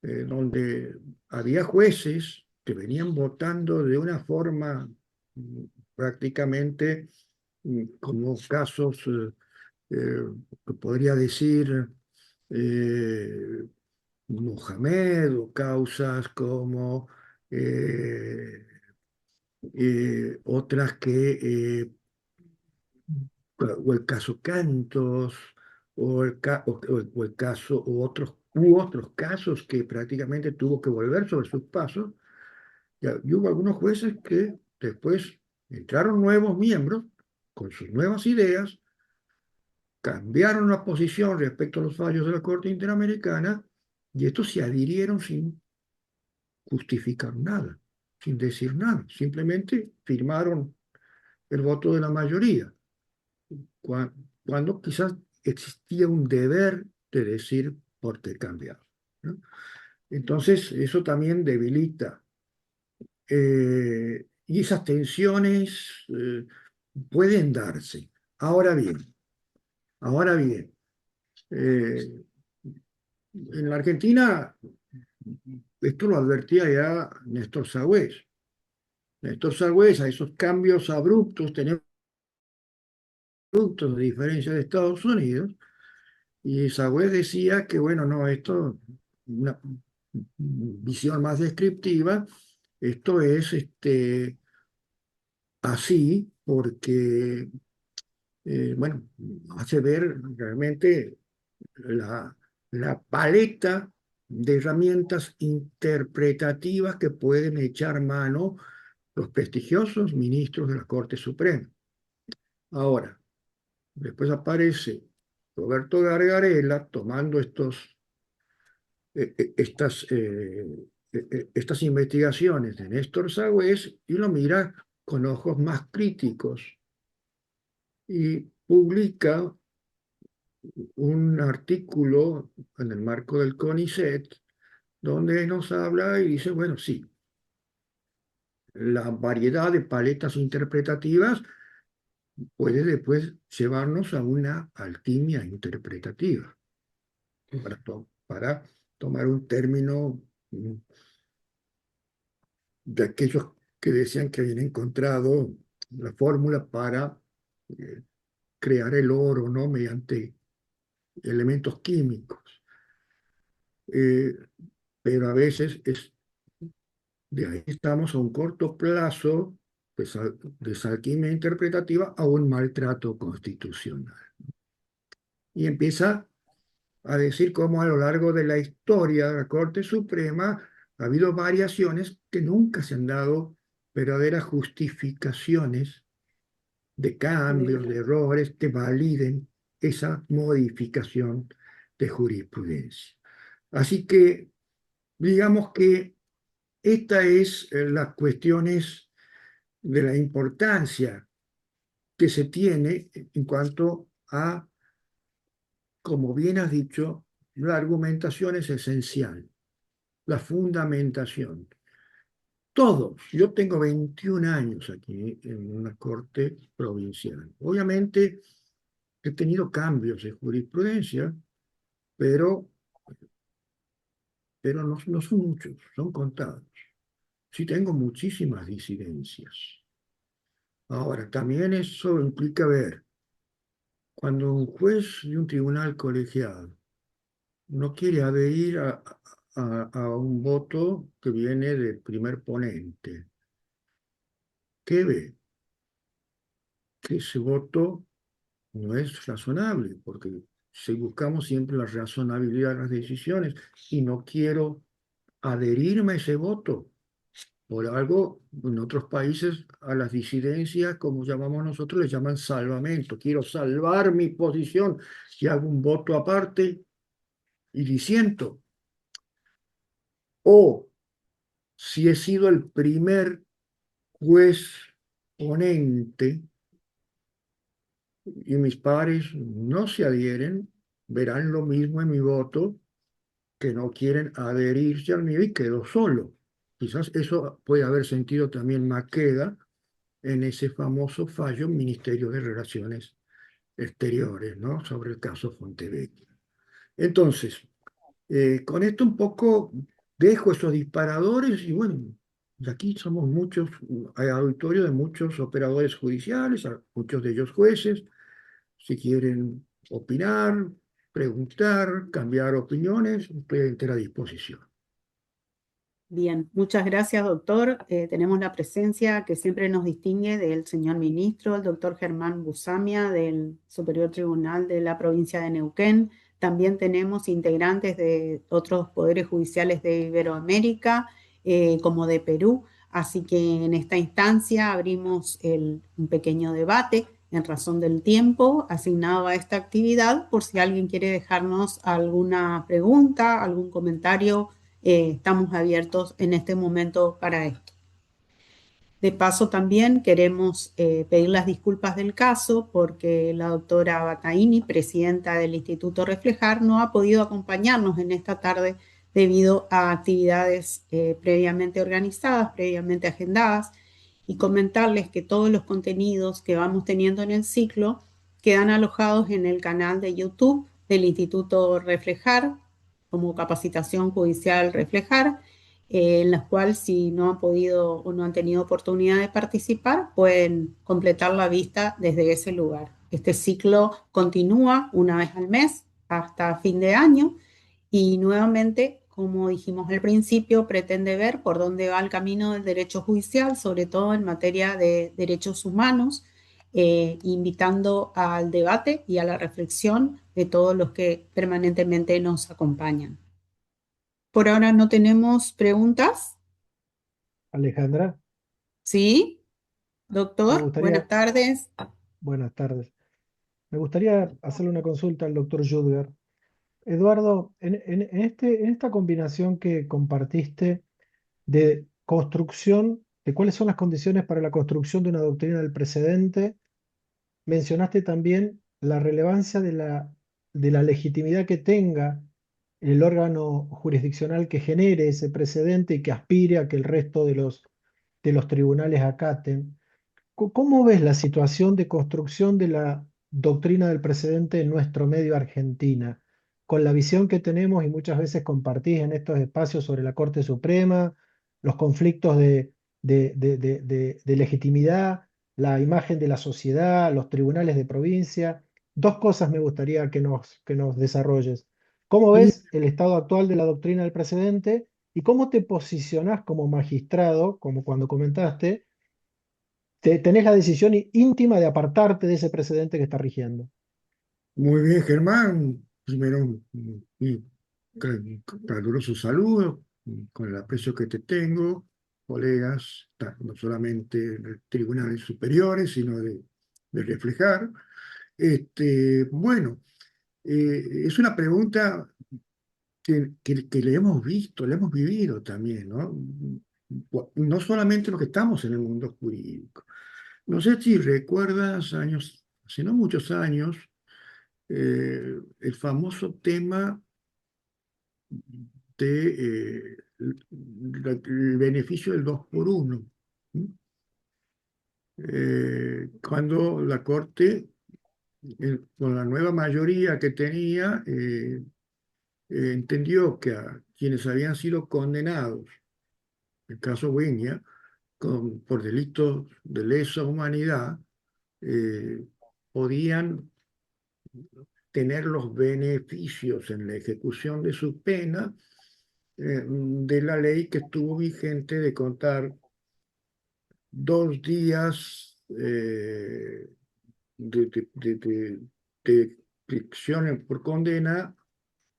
donde había jueces que venían votando de una forma prácticamente como casos que podría decir eh, Mohamed o causas como otras que o el caso Cantos o el caso u otros casos que prácticamente tuvo que volver sobre sus pasos. Y hubo algunos jueces que después entraron nuevos miembros con sus nuevas ideas, cambiaron la posición respecto a los fallos de la Corte Interamericana y estos se adhirieron sin justificar nada, sin decir nada, simplemente firmaron el voto de la mayoría, cuando quizás existía un deber de decir por qué cambiar, ¿no? Entonces, eso también debilita. Y esas tensiones pueden darse. Ahora bien, eh, en la Argentina, esto lo advertía ya Néstor Sagüés. Néstor Sagüés, a esos cambios abruptos, tenemos abruptos de diferencia de Estados Unidos, y Sagüés decía que, bueno, no, esto, una visión más descriptiva, esto es así porque, bueno, hace ver realmente la, la paleta de herramientas interpretativas que pueden echar mano los prestigiosos ministros de la Corte Suprema. Ahora, después aparece Roberto Gargarella tomando estas investigaciones de Néstor Sagüés y lo mira con ojos más críticos y publica un artículo en el marco del CONICET donde nos habla y dice, bueno, sí, la variedad de paletas interpretativas puede después llevarnos a una alquimia interpretativa, para tomar un término de aquellos que decían que habían encontrado la fórmula para eh, crear el oro, ¿no? Mediante elementos químicos. Eh, pero a veces de ahí estamos a un corto plazo de esa alquimia interpretativa a un maltrato constitucional. Y empieza a decir cómo a lo largo de la historia de la Corte Suprema ha habido variaciones que nunca se han dado verdaderas justificaciones de cambios, de errores que validen esa modificación de jurisprudencia. Así que digamos que esta es las cuestiones de la importancia que se tiene en cuanto a, como bien has dicho, la argumentación es esencial, la fundamentación. Todos, yo tengo 21 años aquí en una corte provincial. Obviamente he tenido cambios de jurisprudencia, pero, pero no son muchos, son contados. Sí tengo muchísimas disidencias. Ahora, también eso implica ver, cuando un juez de un tribunal colegiado no quiere adherir a un voto que viene del primer ponente, ¿qué ve? Que ese voto no es razonable, porque si buscamos siempre la razonabilidad de las decisiones y no quiero adherirme a ese voto, por algo, en otros países a las disidencias, como llamamos nosotros, les llaman salvamento. Quiero salvar mi posición y hago un voto aparte y disiento. O si he sido el primer juez ponente y mis pares no se adhieren, verán lo mismo en mi voto, que no quieren adherirse al mío y quedo solo. Quizás eso puede haber sentido también Maqueda en ese famoso fallo en Ministerio de Relaciones Exteriores, ¿no? Sobre el caso Fontevecchia. Entonces, con esto un poco dejo esos disparadores y bueno, y aquí somos muchos, hay auditorio de muchos operadores judiciales, muchos de ellos jueces, si quieren opinar, preguntar, cambiar opiniones, estoy a entera disposición. Bien, muchas gracias, doctor. Tenemos la presencia que siempre nos distingue del señor ministro, el doctor Germán Busamia, del Superior Tribunal de la provincia de Neuquén. También tenemos integrantes de otros poderes judiciales de Iberoamérica, como de Perú. Así que en esta instancia abrimos un pequeño debate en razón del tiempo asignado a esta actividad, por si alguien quiere dejarnos alguna pregunta, algún comentario. Estamos abiertos en este momento para esto. De paso, también queremos pedir las disculpas del caso porque la doctora Bataini, presidenta del Instituto Reflejar, no ha podido acompañarnos en esta tarde debido a actividades previamente organizadas, previamente agendadas, y comentarles que todos los contenidos que vamos teniendo en el ciclo quedan alojados en el canal de YouTube del Instituto Reflejar, como Capacitación Judicial Reflejar, en las cuales si no han podido o no han tenido oportunidad de participar, pueden completar la vista desde ese lugar. Este ciclo continúa una vez al mes hasta fin de año y nuevamente, como dijimos al principio, pretende ver por dónde va el camino del derecho judicial, sobre todo en materia de derechos humanos, invitando al debate y a la reflexión de todos los que permanentemente nos acompañan. Por ahora no tenemos preguntas. Alejandra, ¿Sí? Me Doctor, buenas gustaría, tardes. buenas tardes, me gustaría hacerle una consulta al doctor Judger. Eduardo, en esta combinación que compartiste de construcción, de cuáles son las condiciones para la construcción de una doctrina del precedente, mencionaste también la relevancia de la legitimidad que tenga el órgano jurisdiccional que genere ese precedente y que aspire a que el resto de los tribunales acaten. ¿Cómo ves la situación de construcción de la doctrina del precedente en nuestro medio Argentina? Con la visión que tenemos y muchas veces compartís en estos espacios sobre la Corte Suprema, los conflictos de legitimidad, la imagen de la sociedad, los tribunales de provincia. Dos cosas me gustaría que nos desarrolles. ¿Cómo ves el estado actual de la doctrina del precedente y cómo te posicionás como magistrado, como cuando comentaste? Tenés la decisión íntima de apartarte de ese precedente que está rigiendo. Muy bien, Germán. Primero, caluroso saludo, con el aprecio que te tengo, colegas, no solamente de tribunales superiores, sino de reflejar. Bueno, es una pregunta que le hemos visto, le hemos vivido también, ¿no? No solamente los que estamos en el mundo jurídico. No sé si recuerdas años, hace no muchos años, el famoso tema de el beneficio del 2 por 1, cuando la Corte, con la nueva mayoría que tenía, entendió que a quienes habían sido condenados, el caso Buenia, por delitos de lesa humanidad, eh, podían tener los beneficios en la ejecución de su pena de la ley que estuvo vigente de contar 2 días de prisión por condena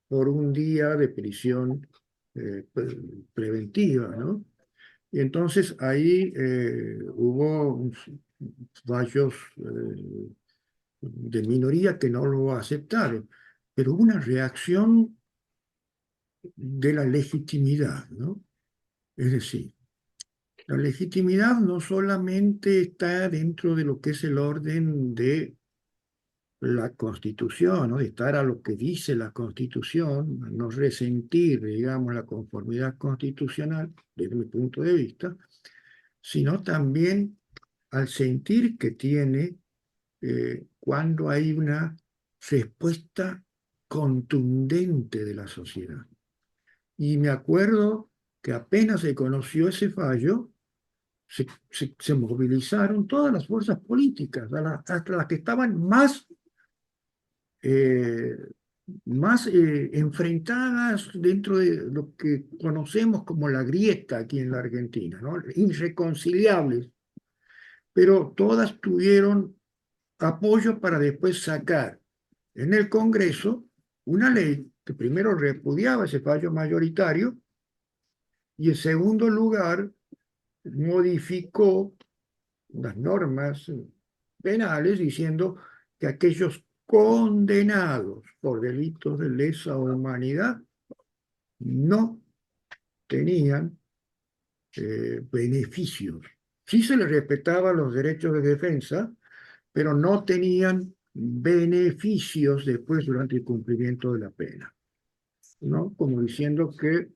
por un día de prisión preventiva, ¿no? Y entonces ahí hubo fallos de minoría que no lo aceptaron, pero hubo una reacción de la legitimidad, ¿no? Es decir, la legitimidad no solamente está dentro de lo que es el orden de la Constitución, ¿no? De estar a lo que dice la Constitución, no resentir, digamos, la conformidad constitucional, desde mi punto de vista, sino también al sentir que tiene cuando hay una respuesta contundente de la sociedad. Y me acuerdo que apenas se conoció ese fallo, se movilizaron todas las fuerzas políticas, hasta las que estaban eh, más enfrentadas dentro de lo que conocemos como la grieta aquí en la Argentina, ¿no? Irreconciliables, pero todas tuvieron apoyo para después sacar en el Congreso una ley que primero repudiaba ese fallo mayoritario y en segundo lugar modificó las normas penales diciendo que aquellos condenados por delitos de lesa humanidad no tenían beneficios. Sí se les respetaban los derechos de defensa, pero no tenían beneficios después durante el cumplimiento de la pena, ¿no? Como diciendo que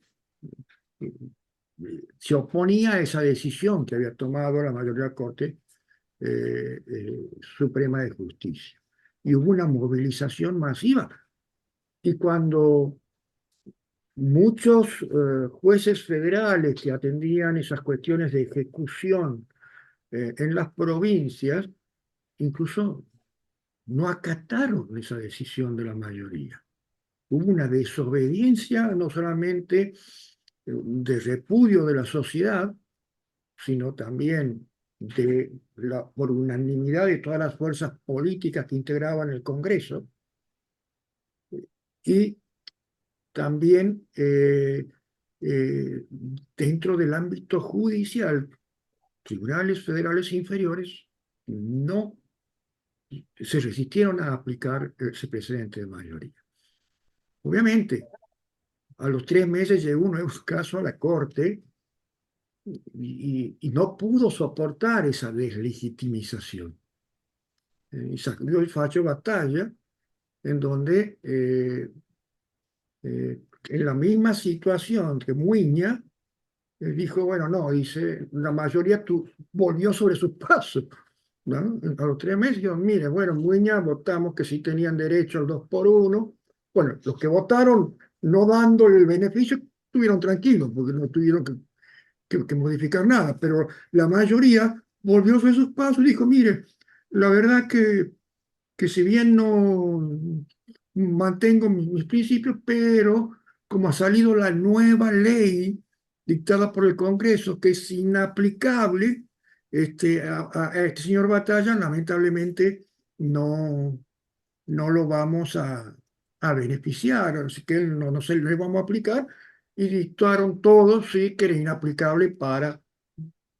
se oponía a esa decisión que había tomado la mayoría de la Corte Suprema de Justicia. Y hubo una movilización masiva. Y cuando muchos jueces federales que atendían esas cuestiones de ejecución en las provincias, incluso no acataron esa decisión de la mayoría. Hubo una desobediencia no solamente de repudio de la sociedad, sino también por unanimidad de todas las fuerzas políticas que integraban el Congreso, y también dentro del ámbito judicial, tribunales federales inferiores no se resistieron a aplicar ese precedente de mayoría. Obviamente, a los 3 meses llegó un nuevo caso a la Corte y no pudo soportar esa deslegitimización. Y salió el fallo Batalla, en donde en la misma situación que Muiña, dijo, bueno, no, dice, la mayoría volvió sobre sus pasos, ¿no? A los 3 meses, dijo, mire, bueno, Muiña votamos que sí tenían derecho al 2 por 1. Bueno, los que votaron no dando el beneficio estuvieron tranquilos, porque no tuvieron que modificar nada, pero la mayoría volvió sobre sus pasos y dijo, mire, la verdad que si bien no mantengo mis principios, pero como ha salido la nueva ley dictada por el Congreso, que es inaplicable, a este señor Batalla, lamentablemente no, no lo vamos a beneficiar, así que no se le vamos a aplicar, y dictaron todos, sí, que era inaplicable para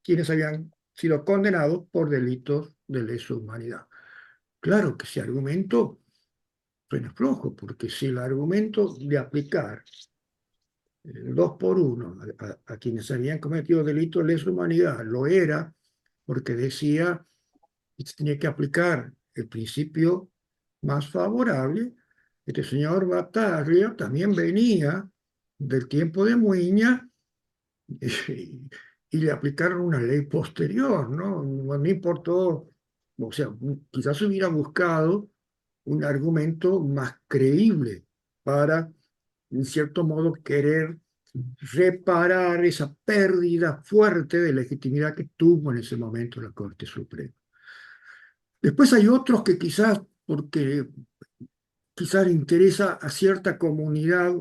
quienes habían sido condenados por delitos de lesa humanidad. Claro que ese argumento suena flojo, porque si el argumento de aplicar el 2 por 1 a quienes habían cometido delitos de lesa humanidad lo era porque decía que se tenía que aplicar el principio más favorable, este señor Battaglia también venía del tiempo de Muiña y le aplicaron una ley posterior, ¿no? No importó, o sea, quizás hubiera buscado un argumento más creíble para, en cierto modo, querer reparar esa pérdida fuerte de legitimidad que tuvo en ese momento la Corte Suprema. Después hay otros que quizás, porque quizás le interesa a cierta comunidad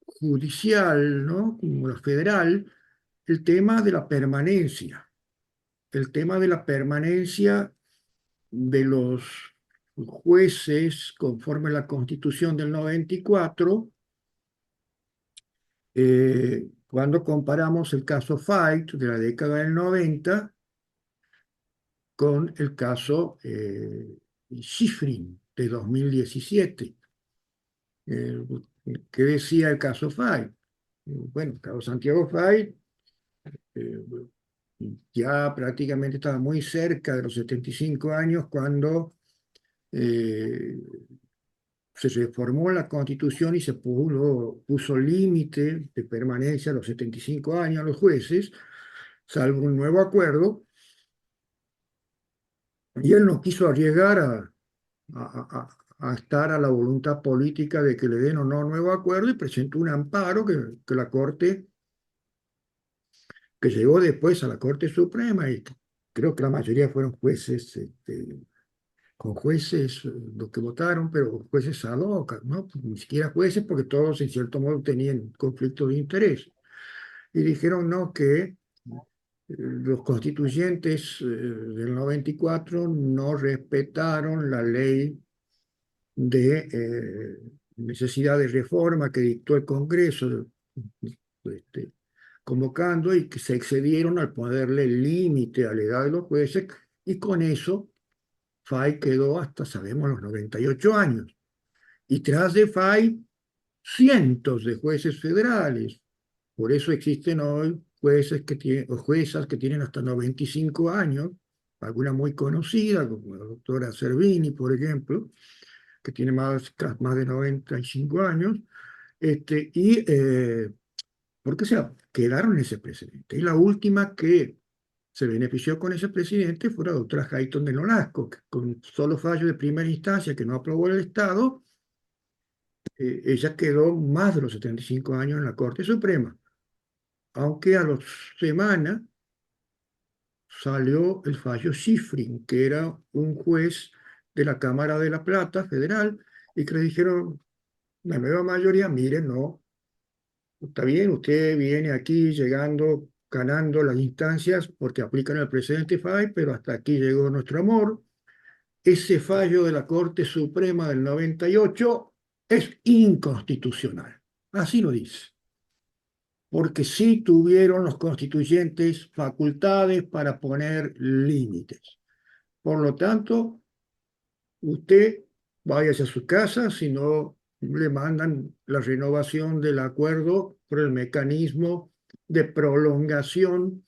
judicial, ¿no? Como la federal, el tema de la permanencia. El tema de la permanencia de los jueces conforme a la Constitución del 94, cuando comparamos el caso Fait de la década del 90 con el caso Schifrin de 2017. ¿Qué decía el caso Fait? Bueno, Carlos Santiago Fait ya prácticamente estaba muy cerca de los 75 años cuando se reformó la Constitución y se puso límite de permanencia a los 75 años a los jueces, salvo un nuevo acuerdo, y él no quiso arriesgar a estar a la voluntad política de que le den o no nuevo acuerdo y presentó un amparo que la Corte, que llegó después a la Corte Suprema, y creo que la mayoría fueron jueces, con jueces, los que votaron, pero jueces ad hoc, ¿no? Ni siquiera jueces, porque todos en cierto modo tenían conflicto de interés. Y dijeron, no, que los constituyentes del 94 no respetaron la ley de necesidad de reforma que dictó el Congreso, este, convocando, y que se excedieron al ponerle límite a la edad de los jueces, y con eso Fay quedó hasta, sabemos, los 98 años. Y tras de Fay, cientos de jueces federales. Por eso existen hoy jueces que tienen, o juezas que tienen hasta 95 años, alguna muy conocida, como la doctora Servini, por ejemplo, que tiene más de 95 años, porque quedaron en ese precedente. Y la última que se benefició con ese presidente fue la doctora Hayton de Nolasco, que con solo fallo de primera instancia que no aprobó el Estado, ella quedó más de los 75 años en la Corte Suprema, aunque a las semanas salió el fallo Schifrin, que era un juez de la Cámara de la Plata federal, y que le dijeron, la nueva mayoría, mire, no, está bien, usted viene aquí llegando, ganando las instancias porque aplican el precedente FAI, pero hasta aquí llegó nuestro amor. Ese fallo de la Corte Suprema del 98 es inconstitucional. Así lo dice. porque sí tuvieron los constituyentes facultades para poner límites. Por lo tanto, usted váyase a su casa, si no le mandan la renovación del acuerdo por el mecanismo de prolongación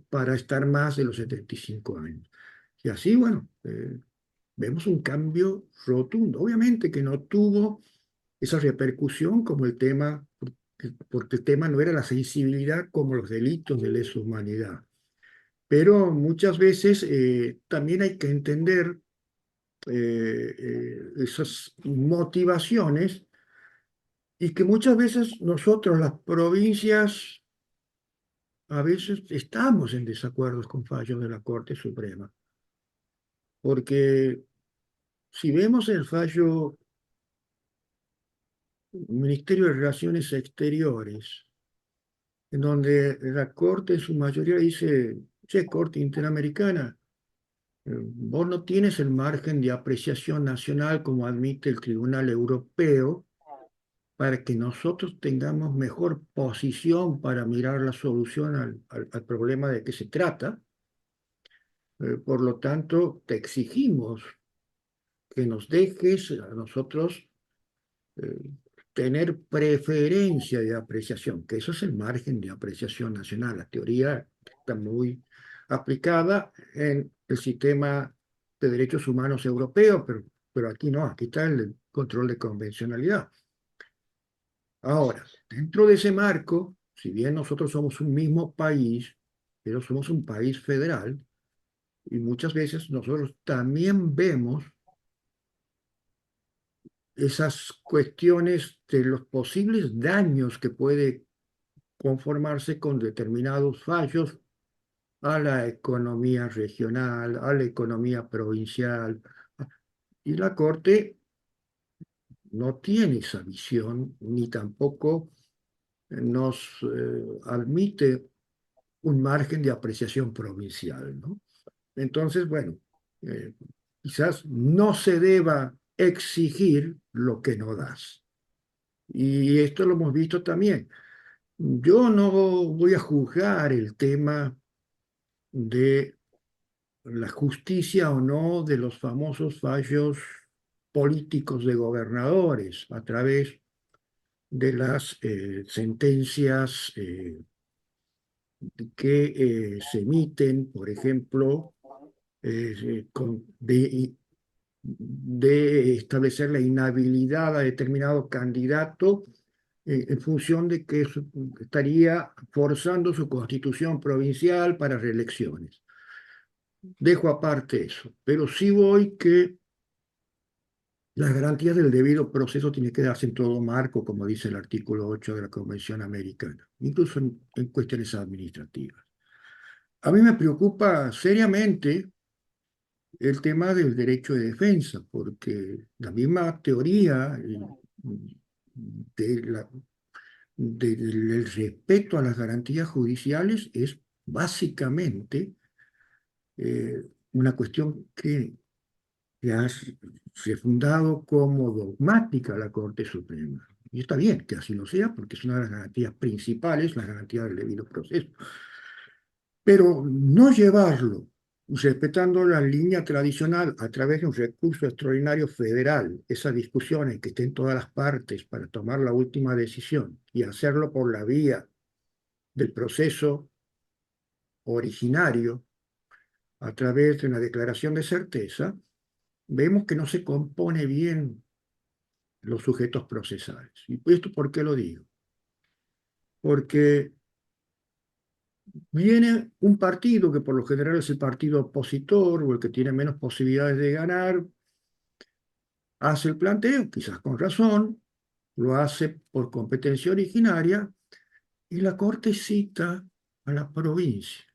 para estar más de los 75 años. Y así, bueno, vemos un cambio rotundo. Obviamente que no tuvo esa repercusión como el tema, porque el tema no era la sensibilidad como los delitos de lesa humanidad. Pero muchas veces también hay que entender esas motivaciones y que muchas veces nosotros, las provincias, a veces estamos en desacuerdos con fallos de la Corte Suprema. Porque si vemos el fallo Ministerio de Relaciones Exteriores, en donde la Corte en su mayoría dice, che, Corte Interamericana, vos no tienes el margen de apreciación nacional como admite el Tribunal Europeo para que nosotros tengamos mejor posición para mirar la solución al problema de que se trata. Por lo tanto, te exigimos que nos dejes a nosotros eh, tener preferencia de apreciación, que eso es el margen de apreciación nacional. La teoría está muy aplicada en el sistema de derechos humanos europeo, pero aquí no, aquí está el control de convencionalidad. Ahora, dentro de ese marco, si bien nosotros somos un mismo país, pero somos un país federal, y muchas veces nosotros también vemos esas cuestiones de los posibles daños que puede conformarse con determinados fallos a la economía regional, a la economía provincial. Y la Corte no tiene esa visión, ni tampoco nos admite un margen de apreciación provincial, ¿no? Entonces, bueno, eh, quizás no se deba exigir lo que no das. Y esto lo hemos visto también. Yo no voy a juzgar el tema de la justicia o no de los famosos fallos políticos de gobernadores a través de las sentencias que se emiten, por ejemplo, de establecer la inhabilidad a determinado candidato en función de que estaría forzando su constitución provincial para reelecciones. Dejo aparte eso, pero sí voy que las garantías del debido proceso tienen que darse en todo marco, como dice el artículo 8 de la Convención Americana, incluso en cuestiones administrativas. A mí me preocupa seriamente el tema del derecho de defensa, porque la misma teoría de del respeto a las garantías judiciales es básicamente una cuestión que ha refundado como dogmática la Corte Suprema. Y está bien que así lo sea, porque es una de las garantías principales, la garantía del debido proceso. Pero no llevarlo respetando la línea tradicional a través de un recurso extraordinario federal, esa discusión en que estén todas las partes para tomar la última decisión y hacerlo por la vía del proceso originario a través de una declaración de certeza, vemos que no se compone bien los sujetos procesales. ¿Y esto por qué lo digo? Porque viene un partido que por lo general es el partido opositor o el que tiene menos posibilidades de ganar, hace el planteo, quizás con razón, lo hace por competencia originaria y la Corte cita a la provincia.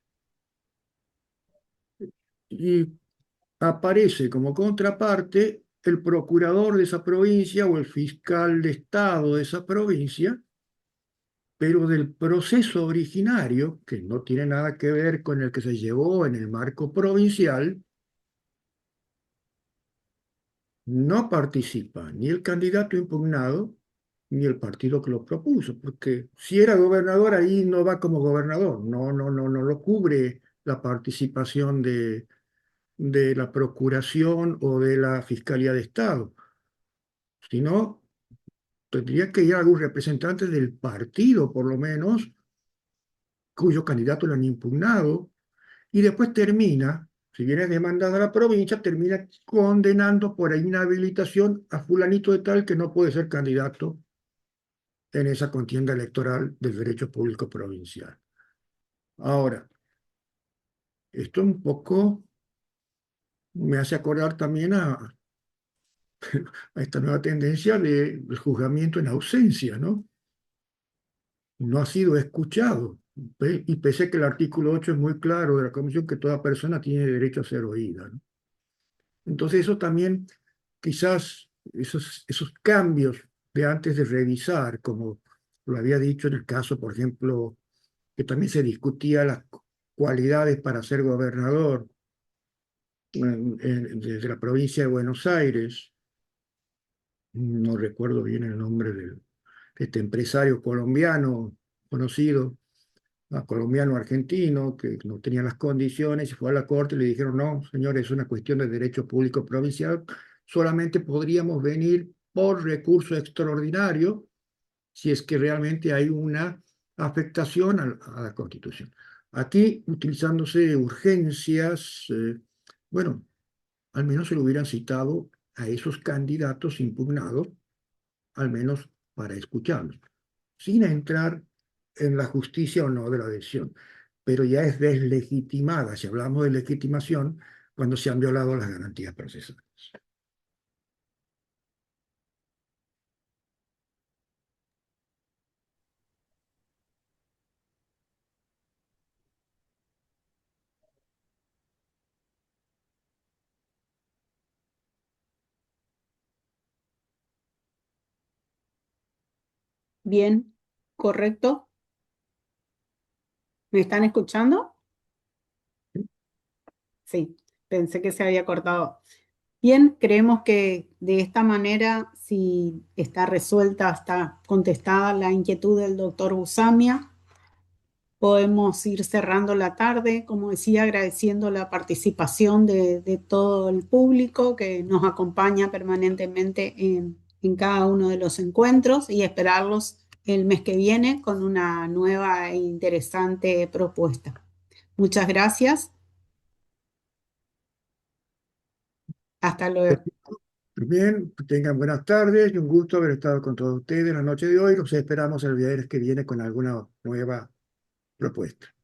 Y aparece como contraparte el procurador de esa provincia o el fiscal de Estado de esa provincia, pero del proceso originario, que no tiene nada que ver con el que se llevó en el marco provincial, no participa ni el candidato impugnado, ni el partido que lo propuso, porque si era gobernador ahí no va como gobernador, no lo cubre la participación de la Procuración o de la Fiscalía de Estado, sino tendría que ir algún representante del partido, por lo menos, cuyo candidato lo han impugnado, y después termina, si viene demandada la provincia, termina condenando por inhabilitación a fulanito de tal que no puede ser candidato en esa contienda electoral del derecho público provincial. Ahora, esto un poco me hace acordar también a esta nueva tendencia del juzgamiento en ausencia, ¿no? No ha sido escuchado. Y pese a que el artículo 8 es muy claro de la Convención que toda persona tiene derecho a ser oída, ¿no? Entonces eso también, quizás esos cambios de antes de revisar, como lo había dicho en el caso, por ejemplo, que también se discutía las cualidades para ser gobernador desde la provincia de Buenos Aires, no recuerdo bien el nombre de este empresario colombiano conocido, colombiano argentino, que no tenía las condiciones y fue a la corte y le dijeron, no, señor, es una cuestión de derecho público provincial, solamente podríamos venir por recurso extraordinario si es que realmente hay una afectación a la Constitución. Aquí, utilizándose urgencias, bueno, al menos se lo hubieran citado a esos candidatos impugnados, al menos para escucharlos, sin entrar en la justicia o no de la decisión. Pero ya es deslegitimada, si hablamos de legitimación, cuando se han violado las garantías procesales. Bien, correcto. ¿Me están escuchando? Sí, pensé que se había cortado. Bien, creemos que de esta manera, si está resuelta, está contestada la inquietud del doctor Usamia, podemos ir cerrando la tarde, como decía, agradeciendo la participación de todo el público que nos acompaña permanentemente en cada uno de los encuentros y esperarlos el mes que viene con una nueva e interesante propuesta. Muchas gracias. Hasta luego. Bien, tengan buenas tardes y un gusto haber estado con todos ustedes la noche de hoy. Los esperamos el viernes que viene con alguna nueva propuesta.